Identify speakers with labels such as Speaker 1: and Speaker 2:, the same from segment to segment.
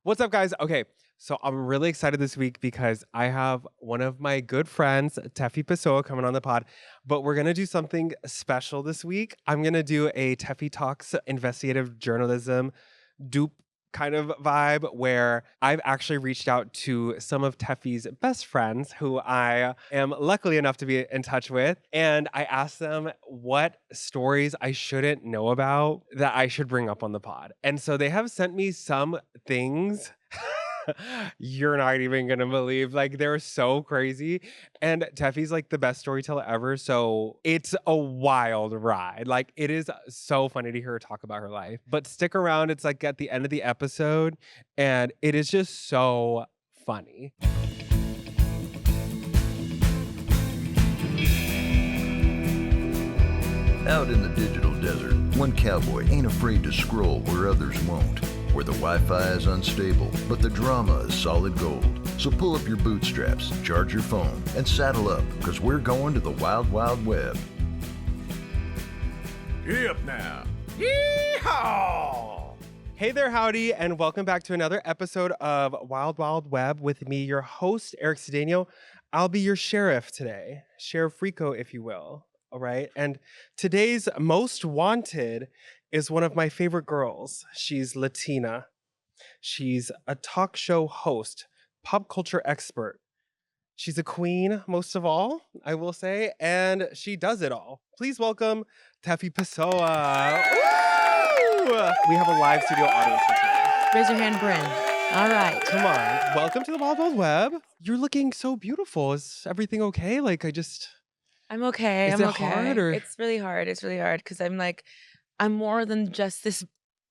Speaker 1: What's up, guys? Okay, so I'm really excited this week because I have one of my good friends, Tefi Pessoa, coming on the pod. But we're gonna do something special this week. I'm gonna do a Tefi Talks investigative journalism dupe kind of vibe where I've actually reached out to some of Tefi's best friends who I am luckily enough to be in touch with. And I asked them what stories I shouldn't know about that I should bring up on the pod. And so they have sent me some things you're not even gonna believe. Like, they're so crazy. And Tefi's like the best storyteller ever. So it's a wild ride. Like, it is so funny to hear her talk about her life. But stick around, it's like at the end of the episode, and it is just so funny.
Speaker 2: Out in the digital desert, one cowboy ain't afraid to scroll where others won't. Where the Wi-Fi is unstable, but the drama is solid gold. So pull up your bootstraps, charge your phone, and saddle up, because we're going to the wild, wild web.
Speaker 3: Gee up now. Yeehaw!
Speaker 1: Hey there, howdy, and welcome back to another episode of Wild Wild Web with me, your host, Eric Sedeño. I'll be your sheriff today, Sheriff Rico, if you will. All right. And today's most wanted is one of my favorite girls. She's Latina. She's a talk show host, pop culture expert. She's a queen, most of all, I will say, and she does it all. Please welcome Tefi Pessoa. Woo! We have a live studio audience for today.
Speaker 4: Raise your hand, Bryn. All right.
Speaker 1: Come on. Welcome to the Wild Wild Web. You're looking so beautiful. Is everything okay?
Speaker 4: I'm okay.
Speaker 1: Is
Speaker 4: I'm
Speaker 1: it
Speaker 4: okay.
Speaker 1: hard, or-
Speaker 4: It's really hard. It's really hard because I'm more than just this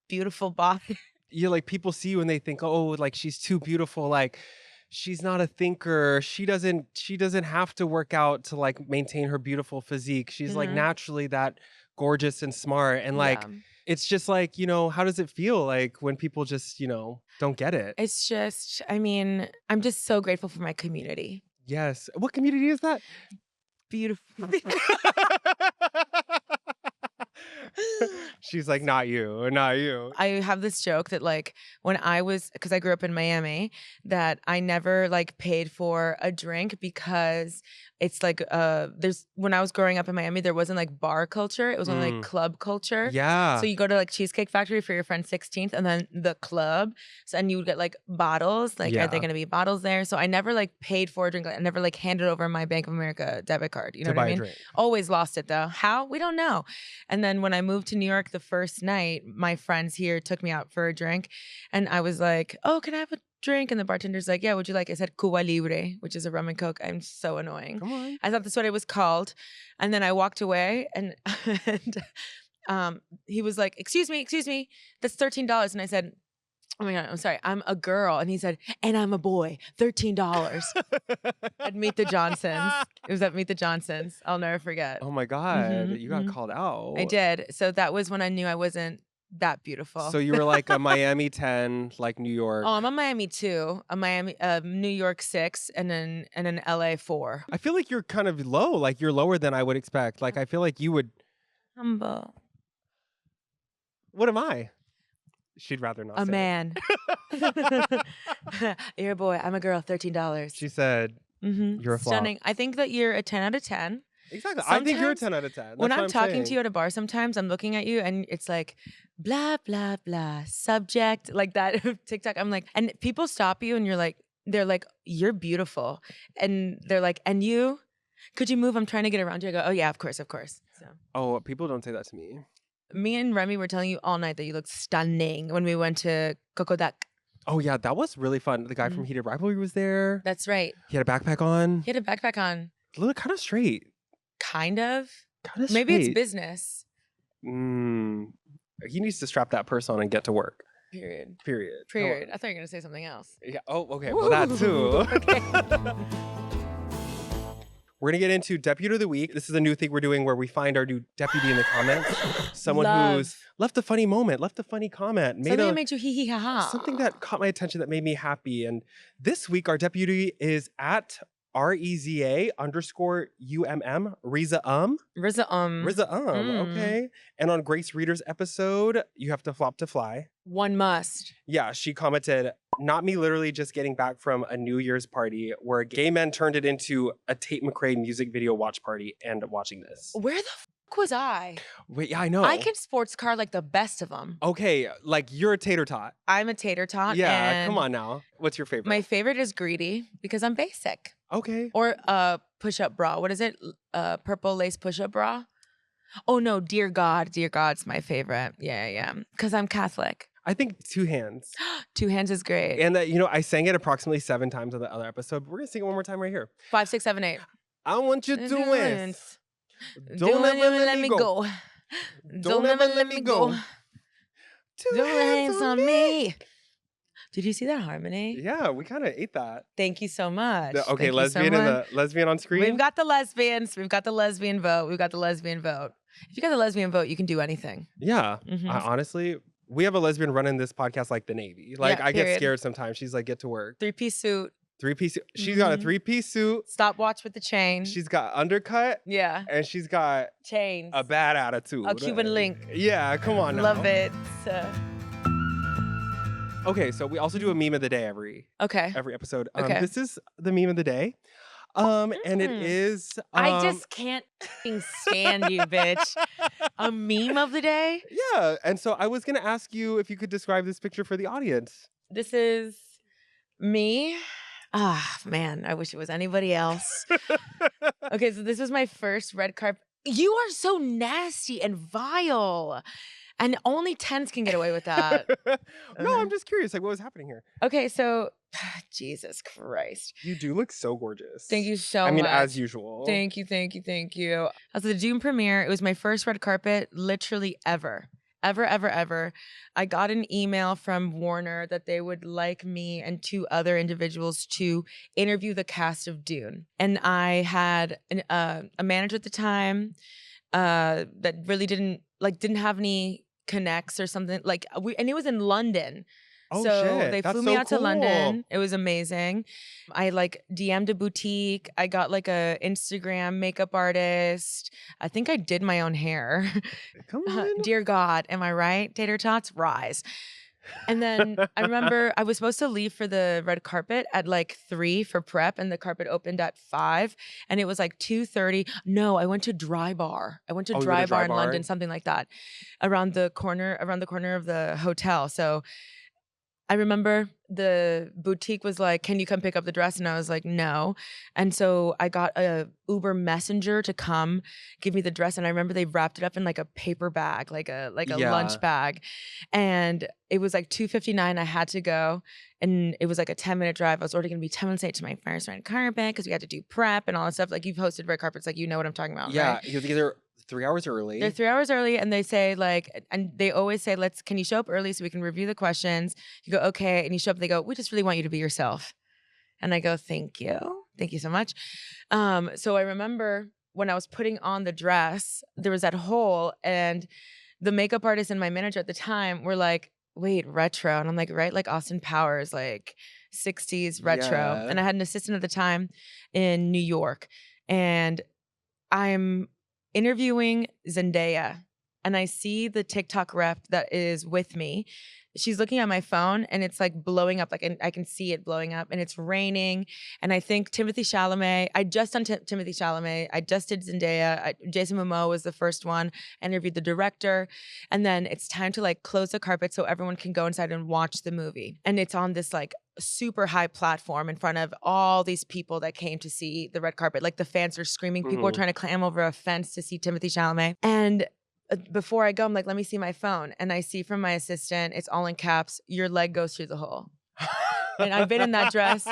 Speaker 4: beautiful body.
Speaker 1: You're like, people see you and they think, oh, like, she's too beautiful. Like, she's not a thinker. She doesn't have to work out to like maintain her beautiful physique. She's like naturally that gorgeous and smart. And like,
Speaker 4: Yeah.
Speaker 1: it's just like, how does it feel like when people just, don't get it?
Speaker 4: It's just, I'm just so grateful for my community.
Speaker 1: Yes. What community is that?
Speaker 4: Beautiful.
Speaker 1: She's like, not you, not you.
Speaker 4: I have this joke that because I grew up in Miami, that I never paid for a drink because it's when I was growing up in Miami, there wasn't bar culture. It was only club culture.
Speaker 1: Yeah.
Speaker 4: So you go to Cheesecake Factory for your friend's 16th and then the club. So, and you would get bottles. Are there going to be bottles there? So I never paid for a drink. I never handed over my Bank of America debit card. You know what I mean?
Speaker 1: Drink.
Speaker 4: Always lost it though. How? We don't know. And then when I moved to New York the first night, my friends here took me out for a drink. And I was like, oh, can I have a drink? And the bartender's like, yeah, would you like? I said Cuba Libre, which is a rum and coke. I'm so annoying.
Speaker 1: Come on.
Speaker 4: I thought that's what it was called. And then I walked away and he was like, excuse me, that's $13. And I said, oh my God, I'm sorry, I'm a girl. And he said, and I'm a boy, $13. At Meet the Johnsons. It was at Meet the Johnsons. I'll never forget.
Speaker 1: Oh my God, you got called out.
Speaker 4: I did. So that was when I knew I wasn't that beautiful.
Speaker 1: So you were like a Miami 10, like New York.
Speaker 4: Oh, I'm a Miami 2, a New York 6, and an LA 4.
Speaker 1: I feel like you're kind of low. Like, you're lower than I would expect. Like, I feel like you would.
Speaker 4: Humble.
Speaker 1: What am I? She'd rather not
Speaker 4: A
Speaker 1: say
Speaker 4: man. You're a boy. I'm a girl. $13.
Speaker 1: She said, you're a flop.
Speaker 4: Stunning. I think that you're a 10 out of 10.
Speaker 1: Exactly. I think you're a
Speaker 4: Sometimes
Speaker 1: 10 out of 10. That's
Speaker 4: when
Speaker 1: what
Speaker 4: I'm talking
Speaker 1: saying.
Speaker 4: to you at a bar, sometimes I'm looking at you and it's like, blah, blah, blah, subject, like that TikTok. I'm like, and people stop you and they're like, you're beautiful. And they're like, and you? Could you move? I'm trying to get around you. I go, oh yeah, of course. So.
Speaker 1: Oh, people don't say that to me.
Speaker 4: Me and Remy were telling you all night that you looked stunning when we went to Kokodak.
Speaker 1: Oh yeah, that was really fun. The guy from Heated Rivalry was there.
Speaker 4: That's right.
Speaker 1: He had a backpack on.
Speaker 4: He had a backpack on.
Speaker 1: Look, kind of straight.
Speaker 4: Kind of.
Speaker 1: Maybe
Speaker 4: it's business.
Speaker 1: He needs to strap that purse on and get to work.
Speaker 4: Period.
Speaker 1: Oh.
Speaker 4: I thought you were going to say something else.
Speaker 1: Yeah. Oh, okay. Well, that too.
Speaker 4: Okay.
Speaker 1: We're going to get into Deputy of the Week. This is a new thing we're doing where we find our new deputy in the comments. Someone who's left a funny moment, left a funny comment.
Speaker 4: Something that made you hee hee ha ha.
Speaker 1: Something that caught my attention that made me happy. And this week, our deputy is at REZA_UMM. Riza
Speaker 4: RZA
Speaker 1: Riza
Speaker 4: mm.
Speaker 1: okay. And on Grace Reader's episode, You Have to Flop to Fly.
Speaker 4: One must.
Speaker 1: Yeah, she commented, not me literally just getting back from a New Year's party where gay men turned it into a Tate McRae music video watch party and watching this.
Speaker 4: Where the fuck was I?
Speaker 1: Wait, yeah, I know.
Speaker 4: I can sports car like the best of them.
Speaker 1: Okay, like you're a tater tot.
Speaker 4: I'm a tater tot.
Speaker 1: Yeah,
Speaker 4: and
Speaker 1: come on now. What's your favorite?
Speaker 4: My favorite is Greedy because I'm basic.
Speaker 1: Okay.
Speaker 4: Or push-up bra. What is it? Purple lace push-up bra. Oh no, Dear God. Dear God's my favorite. Yeah. Because I'm Catholic.
Speaker 1: I think Two Hands.
Speaker 4: Two Hands is great.
Speaker 1: And you know, I sang it approximately 7 times on the other episode, but we're gonna sing it one more time right here.
Speaker 4: 5, 6, 7, 8.
Speaker 1: I want you to win.
Speaker 4: Don't ever let me go. Don't ever let me go.
Speaker 1: Two
Speaker 4: hands on me. Did you see that harmony?
Speaker 1: Yeah, we kind of ate that.
Speaker 4: Thank you so much.
Speaker 1: Okay,
Speaker 4: Thank
Speaker 1: lesbian
Speaker 4: you,
Speaker 1: and the lesbian on screen.
Speaker 4: We've got the lesbians. We've got the lesbian vote. We've got the lesbian vote. If you got the lesbian vote, you can do anything.
Speaker 1: Yeah, honestly, we have a lesbian running this podcast like the Navy. Like I get scared sometimes. She's like, get to work.
Speaker 4: 3-piece suit.
Speaker 1: 3-piece. She's got a 3-piece suit.
Speaker 4: Stopwatch with the chain.
Speaker 1: She's got undercut.
Speaker 4: Yeah.
Speaker 1: And she's got
Speaker 4: chains.
Speaker 1: A bad attitude.
Speaker 4: A Cuban link.
Speaker 1: Yeah, come on now.
Speaker 4: Love it.
Speaker 1: Okay, so we also do a meme of the day every episode.
Speaker 4: Okay.
Speaker 1: This is the meme of the day. And it is
Speaker 4: I just can't stand you, bitch. A meme of the day?
Speaker 1: Yeah. And so I was gonna ask you if you could describe this picture for the audience.
Speaker 4: This is me. Ah, man, I wish it was anybody else. Okay, so this was my first red carpet. You are so nasty and vile. And only 10s can get away with that.
Speaker 1: No, I'm just curious. Like, what was happening here?
Speaker 4: Okay, so Jesus Christ.
Speaker 1: You do look so gorgeous.
Speaker 4: Thank you so much.
Speaker 1: I mean, as usual.
Speaker 4: Thank you. As the Dune premiere, it was my first red carpet literally ever. Ever. I got an email from Warner that they would like me and 2 other individuals to interview the cast of Dune. And I had a manager at the time that really didn't have any connects or something, and it was in London.
Speaker 1: Oh,
Speaker 4: so
Speaker 1: shit.
Speaker 4: they flew me out to London. It was amazing. I DM'd a boutique. I got a Instagram makeup artist. I think I did my own hair.
Speaker 1: Come on.
Speaker 4: Dear God, am I right? Tater tots, rise. And then I remember I was supposed to leave for the red carpet at 3 for prep, and the carpet opened at 5, and it was 2:30. No, I went to Dry Bar. I went to Dry Bar in London, something like that, around the corner of the hotel. So I remember the boutique was like, can you come pick up the dress? And I was like, no. And so I got a Uber messenger to come give me the dress. And I remember they wrapped it up in a paper bag, like a lunch bag. And it was 2:59. I had to go. And it was a 10-minute drive. I was already going to be 10 minutes late to my first red carpet because we had to do prep and all that stuff. You've hosted red carpets, you know what I'm talking about, right?
Speaker 1: Yeah, they're 3 hours early.
Speaker 4: They're 3 hours early, and they say and they always say, can you show up early so we can review the questions? You go, okay, and you show up. They go, we just really want you to be yourself, and I go, thank you so much. So I remember when I was putting on the dress, there was that hole, and the makeup artist and my manager at the time were like, wait, retro, and I'm like, right, Austin Powers, 60s retro,
Speaker 1: Yeah.
Speaker 4: and I had an assistant at the time in New York, and I'm interviewing Zendaya, and I see the TikTok rep that is with me. She's looking at my phone, and it's blowing up, and I can see it blowing up, and it's raining. And I think Timothée Chalamet, I just done Timothée Chalamet, I just did Zendaya, Jason Momoa was the first one, I interviewed the director, and then it's time to close the carpet so everyone can go inside and watch the movie. And it's on this super high platform in front of all these people that came to see the red carpet. The fans are screaming, people are trying to climb over a fence to see Timothée Chalamet. And before I go, I'm let me see my phone. And I see from my assistant, it's all in caps, your leg goes through the hole. And I've been in that dress.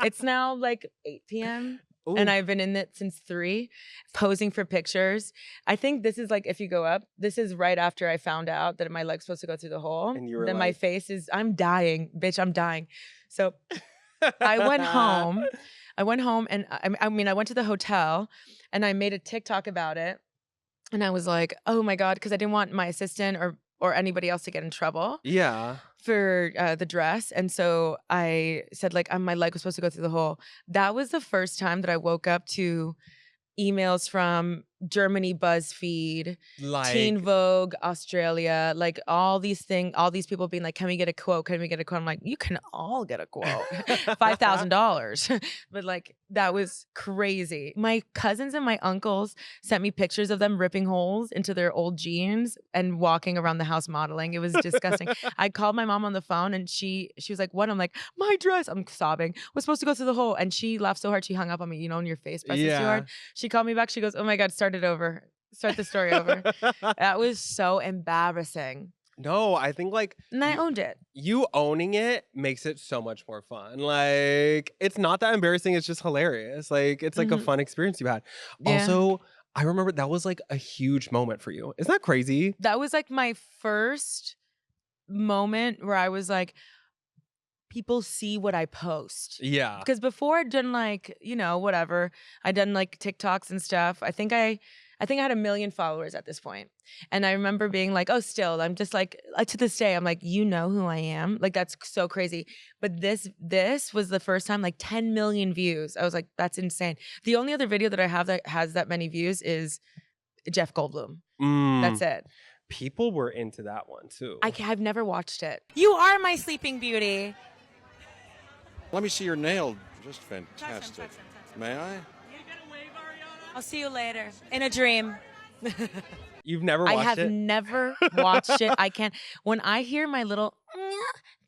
Speaker 4: It's now 8 p.m.
Speaker 1: Ooh.
Speaker 4: And I've been in it since 3, posing for pictures. I think this is if you go up, this is right after I found out that my leg's supposed to go through the hole.
Speaker 1: And you were
Speaker 4: then my face is, I'm dying, bitch, I'm dying. So I went home. And I went to the hotel, and I made a TikTok about it. And I was like, oh my God, because I didn't want my assistant or or anybody else to get in trouble
Speaker 1: Yeah.
Speaker 4: for the dress. And so I said, like, my leg was supposed to go through the hole. That was the first time that I woke up to emails from Germany, BuzzFeed, Teen
Speaker 1: Like,
Speaker 4: Vogue, Australia, like all these people being like, can we get a quote? Can we get a quote? I'm like, you can all get a quote. $5,000. But like, that was crazy. My cousins and my uncles sent me pictures of them ripping holes into their old jeans and walking around the house modeling. It was disgusting. I called my mom on the phone and she was like, what? I'm like, my dress, I'm sobbing, was supposed to go through the hole. And she laughed so hard, she hung up on me, you know, when your face presses too hard. She called me back. She goes, oh my God, start it over. Start the story over. That was so embarrassing.
Speaker 1: No, I think like
Speaker 4: And I owned it.
Speaker 1: you owning it makes it so much more fun. Like, it's not that embarrassing. It's just hilarious. Like, it's like a fun experience you had.
Speaker 4: Yeah.
Speaker 1: Also, I remember that was like a huge moment for you. Isn't that crazy?
Speaker 4: That was like my first moment where I was like, people see what I post.
Speaker 1: Yeah.
Speaker 4: Because before I'd done like, you know, whatever. I'd done like TikToks and stuff. I think I had 1 million followers at this point. And I remember being like, oh, still, I'm just like, to this day, I'm like, you know who I am? Like, that's so crazy. But this was the first time, like 10 million views. I was like, that's insane. The only other video that I have that has that many views is Jeff Goldblum. That's it.
Speaker 1: People were into that one too.
Speaker 4: I've never watched it. You are my sleeping beauty.
Speaker 3: Let me see your nail. Just fantastic. May I?
Speaker 4: I'll see you later. In a dream.
Speaker 1: You've never watched it?
Speaker 4: I have never watched it. I can't. When I hear my little,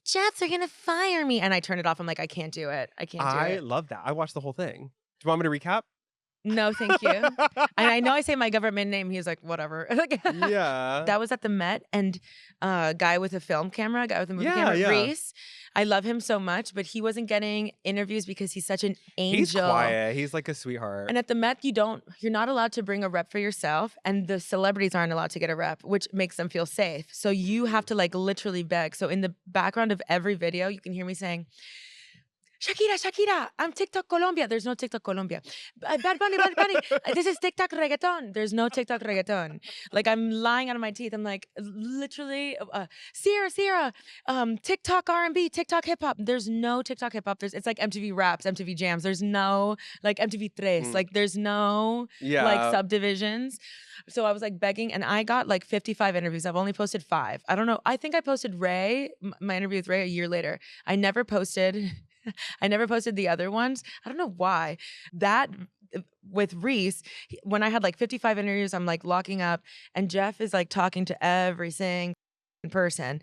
Speaker 4: Jeff, they're going to fire me. And I turn it off. I'm like, I can't do it. I can't do it.
Speaker 1: I love that. I watched the whole thing. Do you want me to recap?
Speaker 4: No, thank you. And I know I say my government name. He's like, whatever.
Speaker 1: Yeah.
Speaker 4: That was at the Met, and guy with a film camera, guy with a movie camera, Reese. I love him so much, but he wasn't getting interviews because he's such an angel.
Speaker 1: He's quiet. He's like a sweetheart.
Speaker 4: And at the Met, you're not allowed to bring a rep for yourself, and the celebrities aren't allowed to get a rep, which makes them feel safe. So you have to like literally beg. So in the background of every video, you can hear me saying, Shakira, I'm TikTok Colombia. There's no TikTok Colombia. Bad Bunny. This is TikTok reggaeton. There's no TikTok reggaeton. Like, I'm lying out of my teeth. I'm like, literally, Sierra, TikTok R&B, TikTok hip hop. There's no TikTok hip hop. It's like MTV Raps, MTV Jams. There's no like MTV Tres. Like, there's no like subdivisions. So I was like begging, and I got like 55 interviews. I've only posted 5. I don't know. I think I posted Ray, my interview with Ray, a year later. I never posted the other ones. I don't know why. That with Reese, when I had like 55 interviews, I'm like locking up, and Jeff is like talking to every single person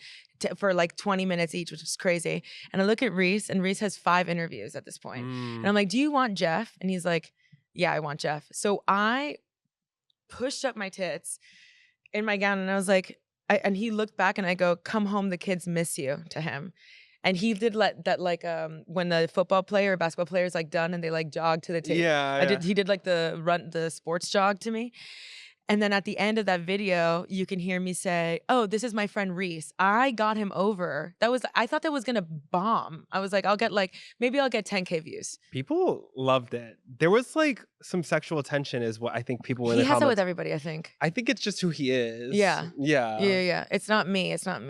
Speaker 4: for like 20 minutes each, which is crazy. And I look at Reese, and Reese has 5 interviews at this point. And I'm like, do you want Jeff? And he's like, yeah, I want Jeff. So I pushed up my tits in my gown, and I was like, and he looked back, and I go, come home, the kids miss you, to him. And he did that like when the football player or basketball player is like done and they like jog to the table. He did like the sports jog to me. And then at the end of that video, you can hear me say, oh, this is my friend Reese. I got him over. I thought that was gonna bomb. I was like, maybe I'll get 10K views.
Speaker 1: People loved it. There was like some sexual tension is what I think people were in the
Speaker 4: comments. He has that with everybody, I think.
Speaker 1: I think it's just who he is.
Speaker 4: Yeah.
Speaker 1: Yeah.
Speaker 4: It's not me. It's not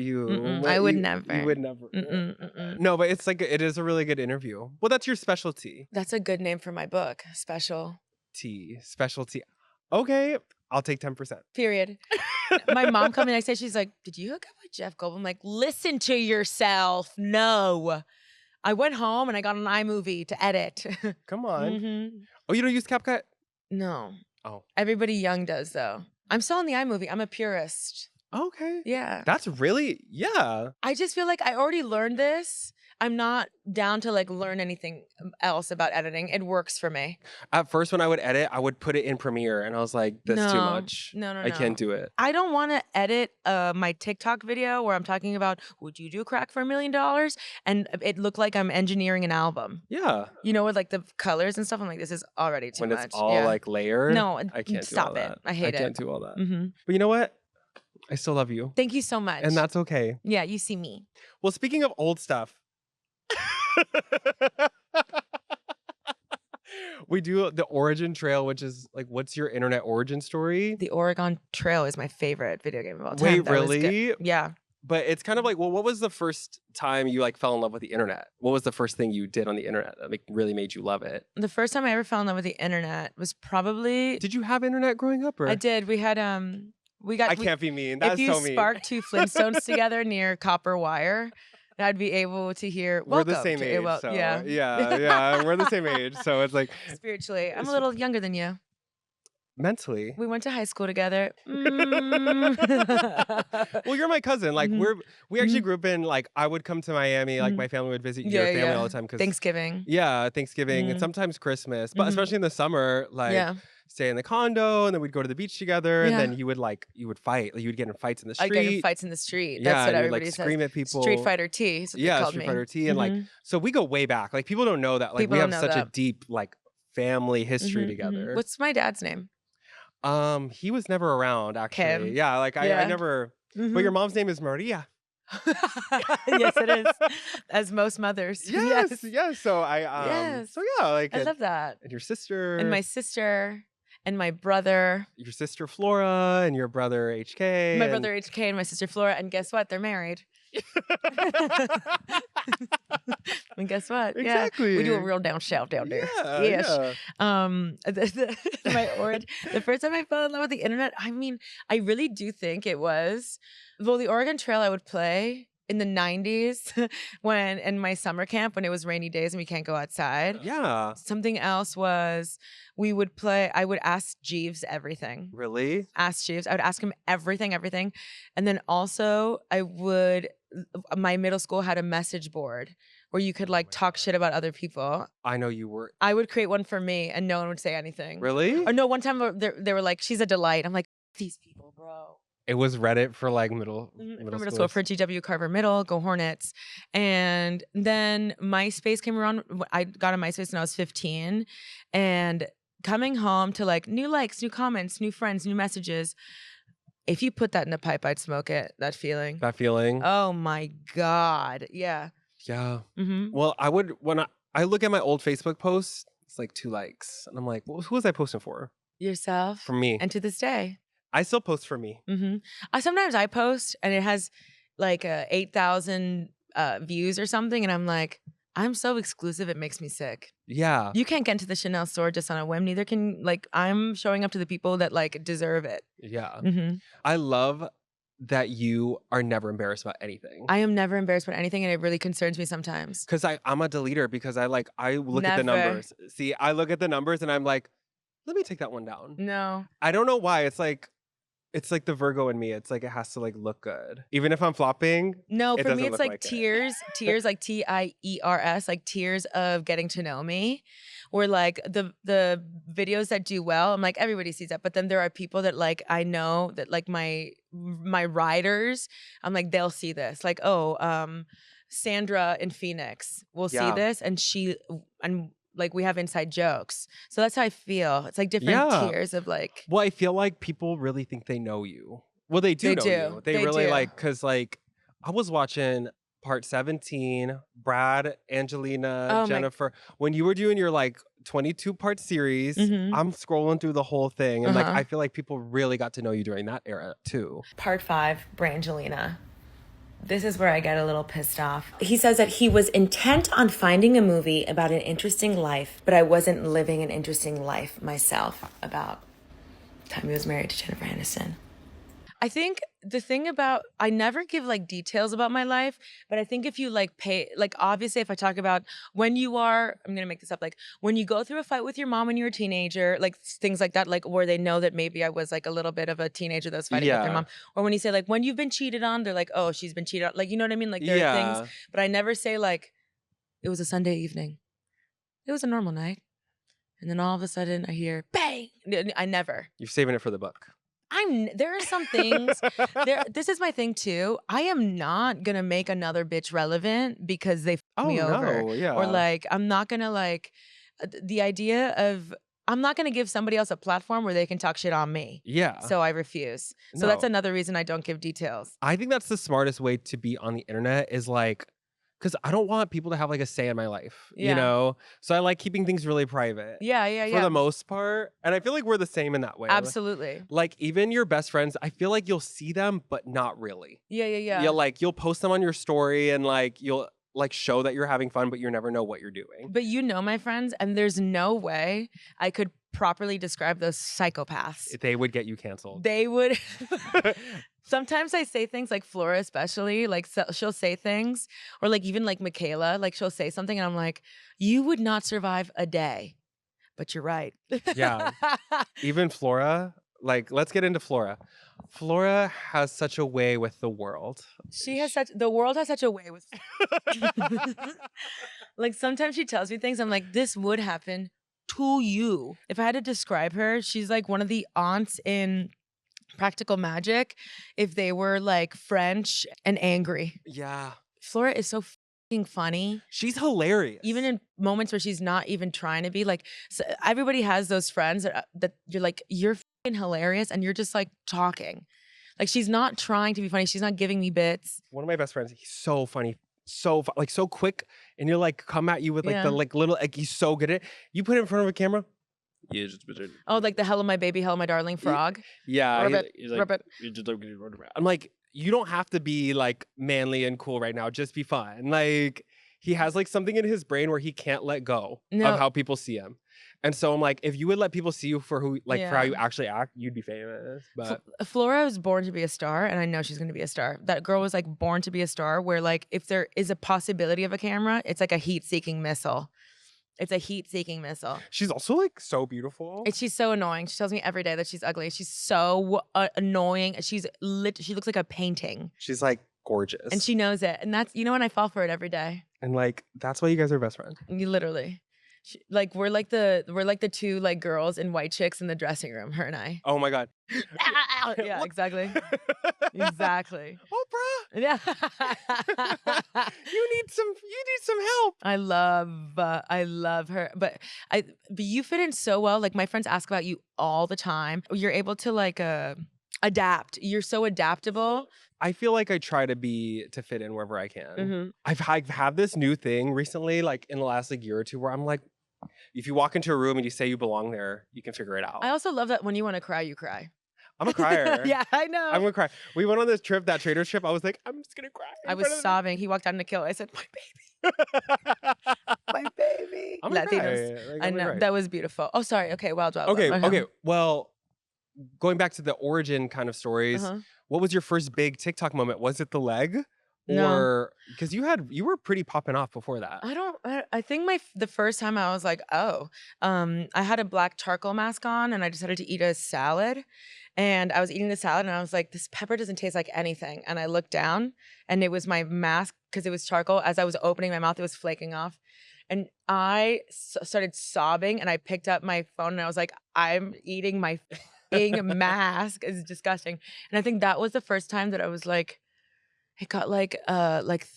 Speaker 4: you.
Speaker 1: I
Speaker 4: would never.
Speaker 1: You would never. No, but it's like, it is a really good interview. Well, that's your specialty.
Speaker 4: That's a good name for my book.
Speaker 1: Specialty. Okay, I'll take 10%.
Speaker 4: Period. My mom called me the next day. She's like, did you hook up with Jeff Goldblum? I'm like, listen to yourself. No. I went home and I got an iMovie to edit.
Speaker 1: Come on. Oh, you don't use CapCut?
Speaker 4: No.
Speaker 1: Oh.
Speaker 4: Everybody young does, though. I'm still on the iMovie. I'm a purist.
Speaker 1: Okay.
Speaker 4: Yeah.
Speaker 1: That's really, yeah.
Speaker 4: I just feel like I already learned this. I'm not down to like learn anything else about editing. It works for me.
Speaker 1: At first, when I would edit, I would put it in Premiere, and I was like, "That's too much.
Speaker 4: No.
Speaker 1: I can't do it."
Speaker 4: I don't want to edit my TikTok video where I'm talking about, would you do crack for $1 million? And it looked like I'm engineering an album.
Speaker 1: Yeah.
Speaker 4: You know, with like the colors and stuff. I'm like, this is already too much.
Speaker 1: When it's all like layered.
Speaker 4: No,
Speaker 1: I can't
Speaker 4: stop
Speaker 1: do all
Speaker 4: it.
Speaker 1: that.
Speaker 4: I hate it.
Speaker 1: I can't do all that. But you know what? I still love you.
Speaker 4: Thank you so much.
Speaker 1: And that's okay.
Speaker 4: Yeah, you see me.
Speaker 1: Well, speaking of old stuff. We do the origin trail, which is like, what's your internet origin story?
Speaker 4: The Oregon Trail is my favorite video game of all time.
Speaker 1: Wait,
Speaker 4: That was good.
Speaker 1: really?
Speaker 4: Yeah.
Speaker 1: But it's kind of like, well, what was the first time you like fell in love with the internet? What was the first thing you did on the internet that like really made you love it?
Speaker 4: The first time I ever fell in love with the internet was probably
Speaker 1: Did you have internet growing up? Or
Speaker 4: I did. We had we got
Speaker 1: I can't be mean. That's
Speaker 4: if you
Speaker 1: so mean.
Speaker 4: spark two Flintstones together near copper wire, I'd be able to hear.
Speaker 1: We're the
Speaker 4: "Welcome
Speaker 1: same
Speaker 4: to-"
Speaker 1: age.
Speaker 4: Well,
Speaker 1: So
Speaker 4: yeah.
Speaker 1: yeah. We're the same age. So it's like
Speaker 4: Spiritually, I'm
Speaker 1: It's-
Speaker 4: a little younger than you.
Speaker 1: mentally.
Speaker 4: We went to high school together.
Speaker 1: Well, you're my cousin. Like
Speaker 4: Mhm.
Speaker 1: we actually grew up in like I would come to Miami. Like
Speaker 4: Mhm.
Speaker 1: my family would visit
Speaker 4: Yeah,
Speaker 1: your family
Speaker 4: yeah.
Speaker 1: all the time because
Speaker 4: Thanksgiving.
Speaker 1: yeah, Thanksgiving and
Speaker 4: Mhm.
Speaker 1: sometimes Christmas, but
Speaker 4: Mhm.
Speaker 1: especially in the summer, like
Speaker 4: Yeah.
Speaker 1: stay in the condo and then we'd go to the beach together
Speaker 4: Yeah.
Speaker 1: and then you would fight. Like, you would get in fights in the
Speaker 4: I
Speaker 1: street.
Speaker 4: get in fights in the street.
Speaker 1: Yeah,
Speaker 4: That's what
Speaker 1: and you'd,
Speaker 4: everybody
Speaker 1: like
Speaker 4: says.
Speaker 1: scream at people.
Speaker 4: Street Fighter T is what they
Speaker 1: Yeah,
Speaker 4: called
Speaker 1: Street
Speaker 4: me.
Speaker 1: Fighter T and like
Speaker 4: Mhm.
Speaker 1: so we go way back. Like people don't know that. Like
Speaker 4: People
Speaker 1: we
Speaker 4: don't
Speaker 1: have
Speaker 4: know
Speaker 1: such a
Speaker 4: that.
Speaker 1: deep like family history
Speaker 4: Mhm, mhm.
Speaker 1: together.
Speaker 4: What's my dad's name?
Speaker 1: He was never around actually.
Speaker 4: Kim.
Speaker 1: Yeah, like I
Speaker 4: Yeah.
Speaker 1: never. But
Speaker 4: Mhm.
Speaker 1: your mom's name is Maria.
Speaker 4: Yes, it is. As most mothers.
Speaker 1: Yes, yes. So I
Speaker 4: Yes.
Speaker 1: so yeah, like
Speaker 4: I love that.
Speaker 1: and your sister
Speaker 4: And my sister and my brother.
Speaker 1: your sister Flora and your brother HK.
Speaker 4: My
Speaker 1: and-
Speaker 4: brother HK and my sister Flora. And guess what? They're married. And guess what? Yeah.
Speaker 1: Exactly.
Speaker 4: We do a real down shout down there.
Speaker 1: Yeah,
Speaker 4: Yes.
Speaker 1: yeah.
Speaker 4: My origin. The first time I fell in love with the internet, I mean, I really do think it was the Oregon Trail I would play in the 90s when in my summer camp when it was rainy days and we can't go outside.
Speaker 1: Yeah.
Speaker 4: Something else was I would ask Jeeves everything.
Speaker 1: Really?
Speaker 4: Ask Jeeves. I would ask him everything. And then also my middle school had a message board where you could like talk shit about other people.
Speaker 1: I know you were.
Speaker 4: I would create one for me and no one would say anything.
Speaker 1: Really?
Speaker 4: Or no, one time they were like, she's a delight. I'm like, these people, bro.
Speaker 1: It was Reddit for like middle
Speaker 4: Middle school for GW Carver Middle, go Hornets. And then MySpace came around. I got a MySpace when I was 15. And coming home to like new likes, new comments, new friends, new messages. If you put that in a pipe, I'd smoke it. That feeling.
Speaker 1: That feeling.
Speaker 4: Oh my God. Yeah.
Speaker 1: Yeah.
Speaker 4: Mm-hmm.
Speaker 1: Well, I would when I look at my old Facebook posts, it's like 2 likes, and I'm like, well, who was I posting for?
Speaker 4: Yourself.
Speaker 1: For me.
Speaker 4: And to this day.
Speaker 1: I still post for me.
Speaker 4: Mm-hmm. Sometimes I post and it has like 8,000 views or something, and I'm like, I'm so exclusive, it makes me sick.
Speaker 1: Yeah.
Speaker 4: You can't get into the Chanel store just on a whim. Neither can I'm showing up to the people that like deserve it.
Speaker 1: Yeah.
Speaker 4: Mm-hmm.
Speaker 1: I love that you are never embarrassed about anything.
Speaker 4: I am never embarrassed about anything, and it really concerns me sometimes.
Speaker 1: Because I'm a deleter because I look at the
Speaker 4: Never.
Speaker 1: numbers. See, I look at the numbers and I'm like, let me take that one down.
Speaker 4: No.
Speaker 1: I don't know why. It's like the Virgo in me. It's like it has to like look good. Even if I'm flopping.
Speaker 4: No,
Speaker 1: It
Speaker 4: for me
Speaker 1: doesn't
Speaker 4: it's
Speaker 1: look
Speaker 4: like
Speaker 1: like it.
Speaker 4: tears like TIERS, like tears of getting to know me. Or like the videos that do well, I'm like, everybody sees that. But then there are people that like I know that like my riders, I'm like, they'll see this. Like, Sandra in Phoenix will see
Speaker 1: Yeah.
Speaker 4: this and like we have inside jokes. So that's how I feel. It's like different
Speaker 1: Yeah.
Speaker 4: tiers of like
Speaker 1: Well, I feel like people really think they know you. Well, they do
Speaker 4: They
Speaker 1: know
Speaker 4: do.
Speaker 1: you. They
Speaker 4: They
Speaker 1: really
Speaker 4: do.
Speaker 1: like, because like I was watching part 17, Brad, Angelina,
Speaker 4: Oh my-
Speaker 1: Jennifer. When you were doing your like 22-part series,
Speaker 4: Mhm.
Speaker 1: I'm scrolling through the whole thing. And like,
Speaker 4: Uh-huh.
Speaker 1: I feel like people really got to know you during that era too.
Speaker 5: Part 5, Brangelina. This is where I get a little pissed off. He says that he was intent on finding a movie about an interesting life, but I wasn't living an interesting life myself about the time he was married to Jennifer Aniston.
Speaker 4: I think the thing about I never give like details about my life, but I think if you like pay like obviously if I talk about when you are I'm gonna make this up like when you go through a fight with your mom when you were a teenager, like things like that, like where they know that maybe I was like a little bit of a teenager that was fighting with
Speaker 1: Yeah.
Speaker 4: their mom, or when you say like when you've been cheated on, they're like oh she's been cheated on, like you know what I mean, like there are things, but I never say like it was a Sunday evening, it was a normal night, and then all of a sudden I hear bang. I never.
Speaker 1: You're saving it for the book.
Speaker 4: There are some things this is my thing too. I am not gonna make another bitch relevant because they f me over.
Speaker 1: no, yeah.
Speaker 4: Or like I'm not gonna like the idea of I'm not gonna give somebody else a platform where they can talk shit on me.
Speaker 1: Yeah.
Speaker 4: So I refuse. So that's
Speaker 1: No.
Speaker 4: another reason I don't give details.
Speaker 1: I think that's the smartest way to be on the internet is like, because I don't want people to have like a say in my life, you
Speaker 4: Yeah.
Speaker 1: know? So I like keeping things really private
Speaker 4: Yeah, yeah,
Speaker 1: for
Speaker 4: yeah.
Speaker 1: the most part. And I feel like we're the same in that way.
Speaker 4: Absolutely.
Speaker 1: Like even your best friends, I feel like you'll see them, but not really.
Speaker 4: Yeah, yeah, yeah.
Speaker 1: You'll post them on your story and like you'll like show that you're having fun, but you never know what you're doing.
Speaker 4: But you know my friends, and there's no way I could properly describe those psychopaths.
Speaker 1: They would get you canceled.
Speaker 4: They would. Sometimes I say things like Flora, especially like she'll say things, or like even like Michaela, like she'll say something, and I'm like, you would not survive a day. But you're right.
Speaker 1: Yeah. Even Flora, like let's get into Flora. Flora has such a way with the world.
Speaker 4: The world has such a way with. Like sometimes she tells me things, I'm like, this would happen to you. If I had to describe her, she's like one of the aunts in Practical Magic if they were like French and angry.
Speaker 1: Yeah.
Speaker 4: Flora is so fucking funny.
Speaker 1: She's hilarious.
Speaker 4: Even in moments where she's not even trying to be. Like, so everybody has those friends that you're like, you're fucking hilarious, and you're just like talking. Like she's not trying to be funny. She's not giving me bits.
Speaker 1: One of my best friends, he's so funny. So like so quick, and you'll like come at you with like
Speaker 4: Yeah.
Speaker 1: the like little like he's so good at it. You put it in front of a camera. Yeah, just
Speaker 4: Oh, like the hello my baby, hello my darling frog.
Speaker 1: yeah.
Speaker 4: Ribbit,
Speaker 1: He's like,
Speaker 4: ribbit.
Speaker 1: "You just don't get it." I'm like, you don't have to be like manly and cool right now. Just be fun. Like he has like something in his brain where he can't let go
Speaker 4: No.
Speaker 1: of how people see him. And so I'm like, if you would let people see you for who like for how
Speaker 4: Yeah.
Speaker 1: you actually act, you'd be famous. But
Speaker 4: Flora was born to be a star, and I know she's going to be a star. That girl was like born to be a star, where like if there is a possibility of a camera, it's like a heat-seeking missile. It's a heat-seeking missile.
Speaker 1: she's also like so beautiful.
Speaker 4: And she's so annoying. She tells me every day that she's ugly. She's so annoying. She looks like a painting,
Speaker 1: She's like gorgeous.
Speaker 4: and she knows it. And that's, you know, and I fall for it every day.
Speaker 1: and like that's why you guys are best friends.
Speaker 4: You literally. Like we're like the two like girls in White Chicks in the dressing room, her and I.
Speaker 1: Oh my god.
Speaker 4: Yeah,
Speaker 1: Look.
Speaker 4: exactly. Exactly.
Speaker 1: Oprah,
Speaker 4: Yeah.
Speaker 1: you need some help.
Speaker 4: I love her. But you fit in so well. Like my friends ask about you all the time. You're able to like adapt. You're so adaptable.
Speaker 1: I feel like I try to fit in wherever I can.
Speaker 4: Mhm.
Speaker 1: I've had this new thing recently, like in the last like year or two, where I'm like, if you walk into a room and you say you belong there, you can figure it out.
Speaker 4: I also love that when you want to cry, you cry.
Speaker 1: I'm a crier.
Speaker 4: Yeah, I know.
Speaker 1: I'm gonna cry. We went on this trip, that trader trip. I was like, I'm just gonna cry. in
Speaker 4: I was
Speaker 1: front of
Speaker 4: sobbing. He walked out in the kill. I said, my baby, my baby.
Speaker 1: I'm gonna cry.
Speaker 4: Latinos.
Speaker 1: Like,
Speaker 4: I
Speaker 1: I'm gonna
Speaker 4: know.
Speaker 1: cry.
Speaker 4: That was beautiful. Oh, sorry. Okay, wild.
Speaker 1: Okay, okay. Well, going back to the origin kind of stories,
Speaker 4: Uh-huh.
Speaker 1: what was your first big TikTok moment? Was it the leg?
Speaker 4: No.
Speaker 1: Or because you were pretty popping off before that.
Speaker 4: I think the first time I was like, oh, I had a black charcoal mask on, and I decided to eat a salad. And I was eating the salad, and I was like, this pepper doesn't taste like anything. And I looked down, and it was my mask because it was charcoal. As I was opening my mouth, it was flaking off. And I started sobbing, and I picked up my phone, and I was like, I'm eating my mask. It's disgusting. And I think that was the first time that I was like, it got like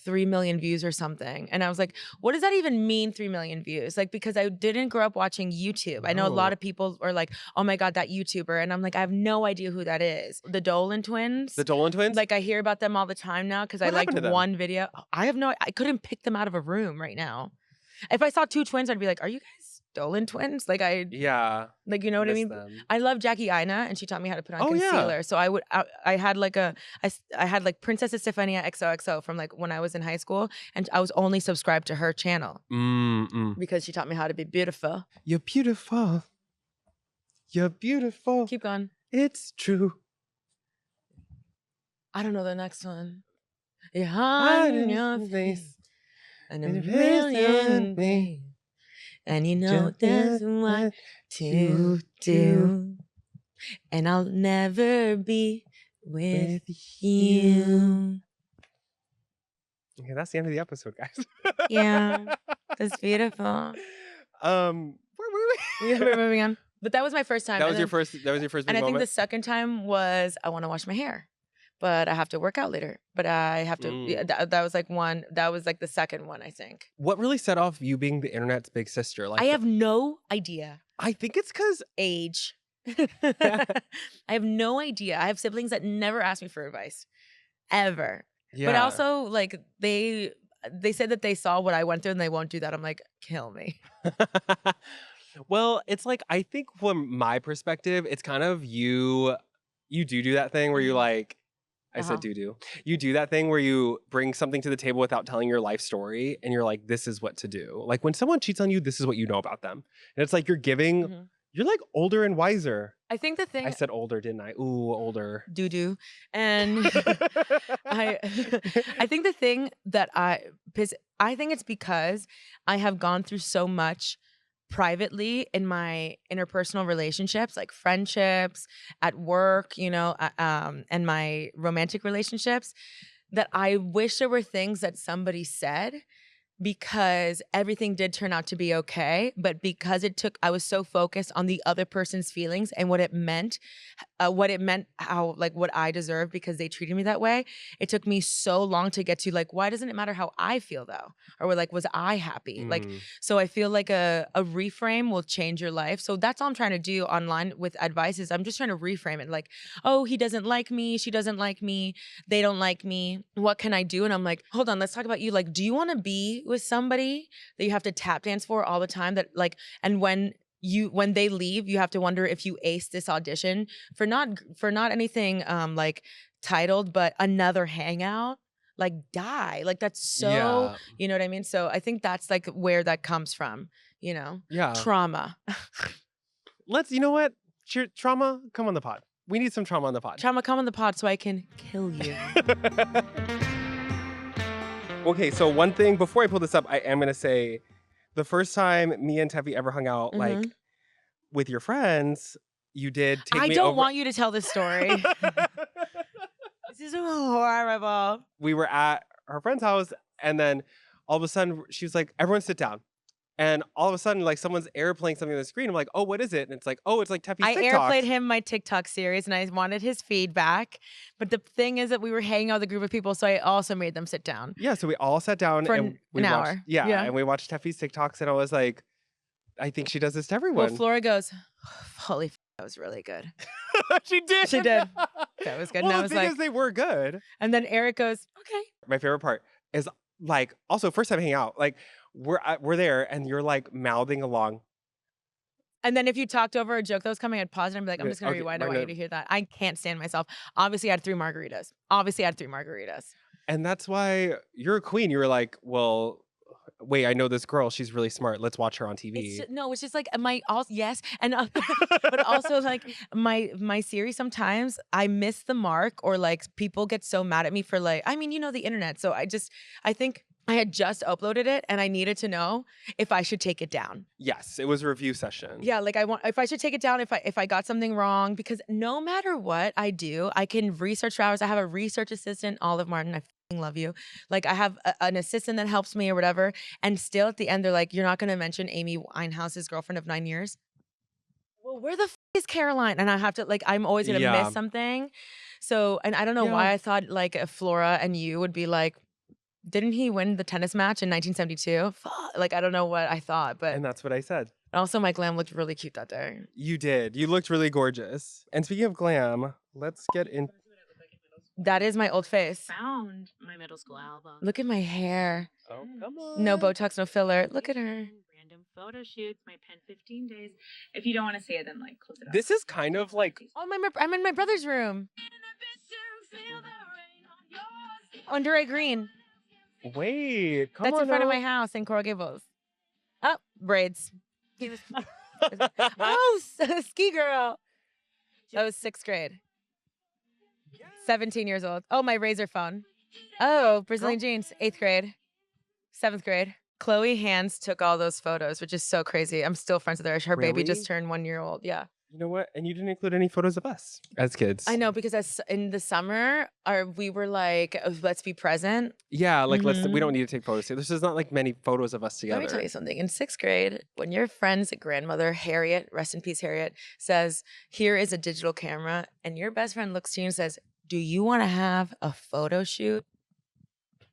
Speaker 4: 3 million views or something. And I was like, what does that even mean, 3 million views? Like, because I didn't grow up watching YouTube. I know a lot of people are like, oh my God, that YouTuber. And I'm like, I have no idea who that is. The Dolan twins.
Speaker 1: The Dolan twins?
Speaker 4: Like, I hear about them all the time now because I
Speaker 1: What
Speaker 4: liked
Speaker 1: happened to them?
Speaker 4: one video. I couldn't pick them out of a room right now. If I saw two twins, I'd be like, are you guys Dolan twins? Like,
Speaker 1: Yeah.
Speaker 4: you know what I
Speaker 1: miss
Speaker 4: mean?
Speaker 1: them.
Speaker 4: I love Jackie Aina, and she taught me how to put on
Speaker 1: Oh, yeah.
Speaker 4: concealer. So I had like Princess Estefania XOXO from like when I was in high school, and I was only subscribed to her channel because she taught me how to be beautiful.
Speaker 1: You're beautiful. You're beautiful.
Speaker 4: Keep going.
Speaker 1: It's true.
Speaker 4: I don't know the next one. Your heart in your face and a million things, and you know that's what to do, and I'll never be with you.
Speaker 1: Okay, that's the end of the episode, guys.
Speaker 4: Yeah, that's beautiful.
Speaker 1: Where were we?
Speaker 4: Yeah, we're moving on. But that was my first time.
Speaker 1: That
Speaker 4: and
Speaker 1: was your
Speaker 4: then-
Speaker 1: first. That was your first big
Speaker 4: And I think
Speaker 1: moment.
Speaker 4: the second time was I want to wash my hair, but I have to work out later. But I have to. Yeah, that was like one. That was like the second one, I think.
Speaker 1: What really set off you being the internet's big sister? Like
Speaker 4: I have no idea.
Speaker 1: I think it's because
Speaker 4: Age. I have no idea. I have siblings that never ask me for advice, ever.
Speaker 1: yeah.
Speaker 4: But also, like they said that they saw what I went through and they won't do that. I'm like, kill me.
Speaker 1: Well, it's like, I think from my perspective, it's kind of you do that thing where you like, I said do. You do that thing where you bring something to the table without telling your life story and you're like, this is what to do. Like when someone cheats on you, this is what you know about them. And it's like you're giving, you're like older and wiser.
Speaker 4: I think the thing
Speaker 1: I said older, didn't I? Ooh, older.
Speaker 4: doo-doo. And I think the thing that I think it's because I have gone through so much privately in my interpersonal relationships, like friendships, at work, you know, and my romantic relationships, that I wish there were things that somebody said, because everything did turn out to be okay. But because I was so focused on the other person's feelings and what it meant, how, like, what I deserved because they treated me that way. It took me so long to get to, like, why doesn't it matter how I feel though? Or like, was I happy? Like, so I feel like a reframe will change your life. So that's all I'm trying to do online with advice is I'm just trying to reframe it. Like, oh, he doesn't like me. She doesn't like me. They don't like me. What can I do? And I'm like, hold on, let's talk about you. Like, do you want to be with somebody that you have to tap dance for all the time, that like, and when they leave, you have to wonder if you aced this audition for not anything like titled, but another hangout, like die, like that's so you know what I mean? So I think that's like where that comes from, you know? Trauma.
Speaker 1: You know what? Trauma, come on the pod. We need some trauma on the pod.
Speaker 4: Trauma, come on the pod so I can kill you.
Speaker 1: Okay, so one thing, before I pull this up, I am going to say the first time me and Tefi ever hung out, like, with your friends, you did take me over.
Speaker 4: I don't want you to tell this story. This is horrible.
Speaker 1: We were at her friend's house, and then all of a sudden, she was like, everyone sit down. And all of a sudden, like, someone's airplaying something on the screen. I'm like, oh, what is it? And it's like, oh, it's like Tefi's TikTok.
Speaker 4: I airplayed him my TikTok series, and I wanted his feedback. But the thing is that we were hanging out with a group of people, so I also made them sit down.
Speaker 1: Yeah, so we all sat down.
Speaker 4: For
Speaker 1: and we
Speaker 4: an
Speaker 1: watched,
Speaker 4: hour.
Speaker 1: Yeah, and we watched Tefi's TikToks, and I was like, I think she does this to everyone.
Speaker 4: Well, Flora goes, holy that was really good.
Speaker 1: She did.
Speaker 4: She did. That was good.
Speaker 1: Well,
Speaker 4: and I
Speaker 1: the
Speaker 4: was
Speaker 1: thing
Speaker 4: like,
Speaker 1: is they were good.
Speaker 4: And then Eric goes, okay.
Speaker 1: My favorite part is, like, also first time hanging out, like, we're there and you're like mouthing along.
Speaker 4: And then if you talked over a joke that was coming, I'd pause it and be like, I'm just going to rewind. I want you to hear that. I can't stand myself. Obviously, I had 3 margaritas. And
Speaker 1: that's why you're a queen. You were like, well, wait, I know this girl. She's really smart. Let's watch her on TV.
Speaker 4: It's just like yes. And but also like my series, sometimes I miss the mark, or like people get so mad at me for, like, I mean, you know, the internet. So I think I had just uploaded it and I needed to know if I should take it down.
Speaker 1: Yes, it was a review session.
Speaker 4: Yeah, like if I should take it down if I got something wrong, because no matter what I do, I can research for hours. I have a research assistant, Olive Martin. I f***ing love you. Like, I have an assistant that helps me or whatever, and still at the end they're like, you're not going to mention Amy Winehouse's girlfriend of 9 years. Well, where the f*** is Caroline? And I have to, like, I'm always going to miss something. So, and I don't know why I thought like Flora and you would be like, didn't he win the tennis match in 1972? Like, I don't know what I thought, but.
Speaker 1: And that's what I said.
Speaker 4: Also, my glam looked really cute that day.
Speaker 1: You did. You looked really gorgeous. And speaking of glam, let's get in.
Speaker 4: That is my old face.
Speaker 6: Found my middle school album.
Speaker 4: Look at my hair.
Speaker 1: Oh, come on.
Speaker 4: No Botox, no filler. Look at her.
Speaker 6: Random photo shoots. My pen 15 days. If you don't want to see it, then like close it up.
Speaker 1: This is kind of like.
Speaker 4: Oh, I'm in my brother's room. Under a green.
Speaker 1: Wait, come on.
Speaker 4: That's in front of my house in Coral Gables. Oh, braids. Oh, ski girl. That was 6th grade. 17 years old. Oh, my Razor phone. Oh, Brazilian jeans. 8th grade. 7th grade. Chloe Hands took all those photos, which is so crazy. I'm still friends with her. Her baby just turned 1 year old. Yeah.
Speaker 1: You know what? And you didn't include any photos of us as kids.
Speaker 4: I know, because in the summer, we were like, let's be present.
Speaker 1: Yeah, like we don't need to take photos. This is not like many photos of us together.
Speaker 4: Let me tell you something. In 6th grade, when your friend's grandmother, Harriet, rest in peace, Harriet, says, here is a digital camera, and your best friend looks to you and says, do you want to have a photo shoot?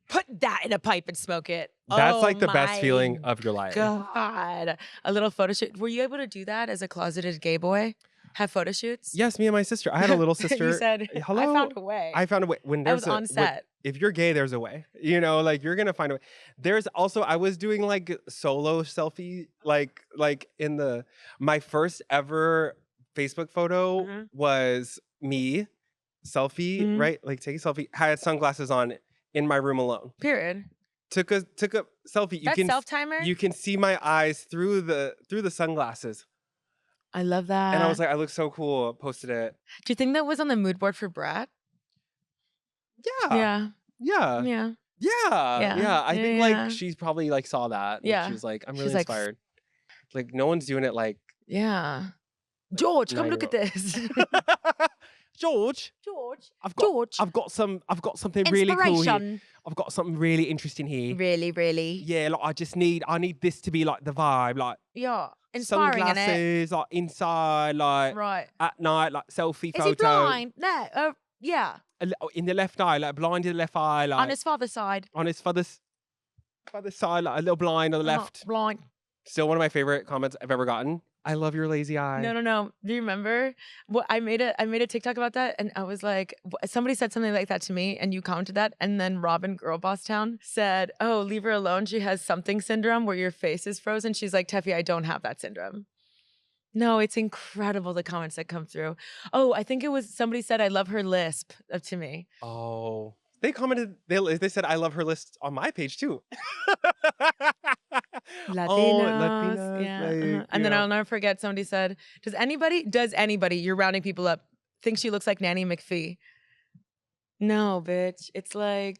Speaker 4: Put that in a pipe and smoke it.
Speaker 1: That's like the best feeling of your life.
Speaker 4: God, a little photo shoot. Were you able to do that as a closeted gay boy? Have photo shoots?
Speaker 1: Yes, me and my sister. I had a little sister.
Speaker 4: You said,
Speaker 1: hello.
Speaker 4: I found a way.
Speaker 1: I found a way. When
Speaker 4: I was on set.
Speaker 1: if you're gay, there's a way. You know, like you're gonna find a way. There's also I was doing like solo selfie, like in my first ever Facebook photo
Speaker 4: Mhm.
Speaker 1: was me, selfie,
Speaker 4: Mhm.
Speaker 1: right? Like taking a selfie, had sunglasses on in my room alone.
Speaker 4: Period.
Speaker 1: Took a selfie.
Speaker 4: That self-timer?
Speaker 1: You can see my eyes through the sunglasses.
Speaker 4: I love
Speaker 1: And I was
Speaker 4: that.
Speaker 1: like, I look so cool. Posted it.
Speaker 4: Do you think that was on the mood board for Brad?
Speaker 1: Yeah.
Speaker 4: Yeah.
Speaker 1: Yeah.
Speaker 4: Yeah.
Speaker 1: Yeah.
Speaker 4: Yeah.
Speaker 1: I think
Speaker 4: Yeah.
Speaker 1: like she's probably like saw that. And
Speaker 4: Yeah.
Speaker 1: she's like, I'm
Speaker 4: She's
Speaker 1: really
Speaker 4: like,
Speaker 1: inspired. Like no one's doing it like
Speaker 4: Yeah. George, come look at
Speaker 1: 9-year-old.
Speaker 4: this.
Speaker 1: George,
Speaker 4: George.
Speaker 1: I've got something really cool here.
Speaker 4: Inspiration.
Speaker 1: I've got something really interesting here.
Speaker 4: Really, really.
Speaker 1: Yeah, like I need this to be like the vibe, like
Speaker 4: Yeah. Inspiring, innit?
Speaker 1: sunglasses, like inside, like
Speaker 4: Right.
Speaker 1: at night, like selfie
Speaker 4: Is
Speaker 1: photo.
Speaker 4: he blind? No. Yeah.
Speaker 1: In the left eye, like blind in the left eye, like
Speaker 4: On his father's side.
Speaker 1: on his father's side, like a little blind on the left.
Speaker 4: Blind.
Speaker 1: Still one of my favorite comments I've ever gotten. I love your lazy eye.
Speaker 4: No. Do you remember? What I made a TikTok about that, and I was like, somebody said something like that to me, and you commented that, and then Robin Girlbosstown said, "Oh, leave her alone. She has something syndrome where your face is frozen." She's like, "Tefi, I don't have that syndrome." No, it's incredible the comments that come through. Oh, I think it was somebody said, "I love her lisp" to me.
Speaker 1: Oh, they commented. They said I love her list on my page too.
Speaker 4: Latinos, yeah.
Speaker 1: like,
Speaker 4: And then
Speaker 1: you know.
Speaker 4: I'll never forget. Somebody said, "Does anybody? You're rounding people up. Think she looks like Nanny McPhee?" No, bitch. It's like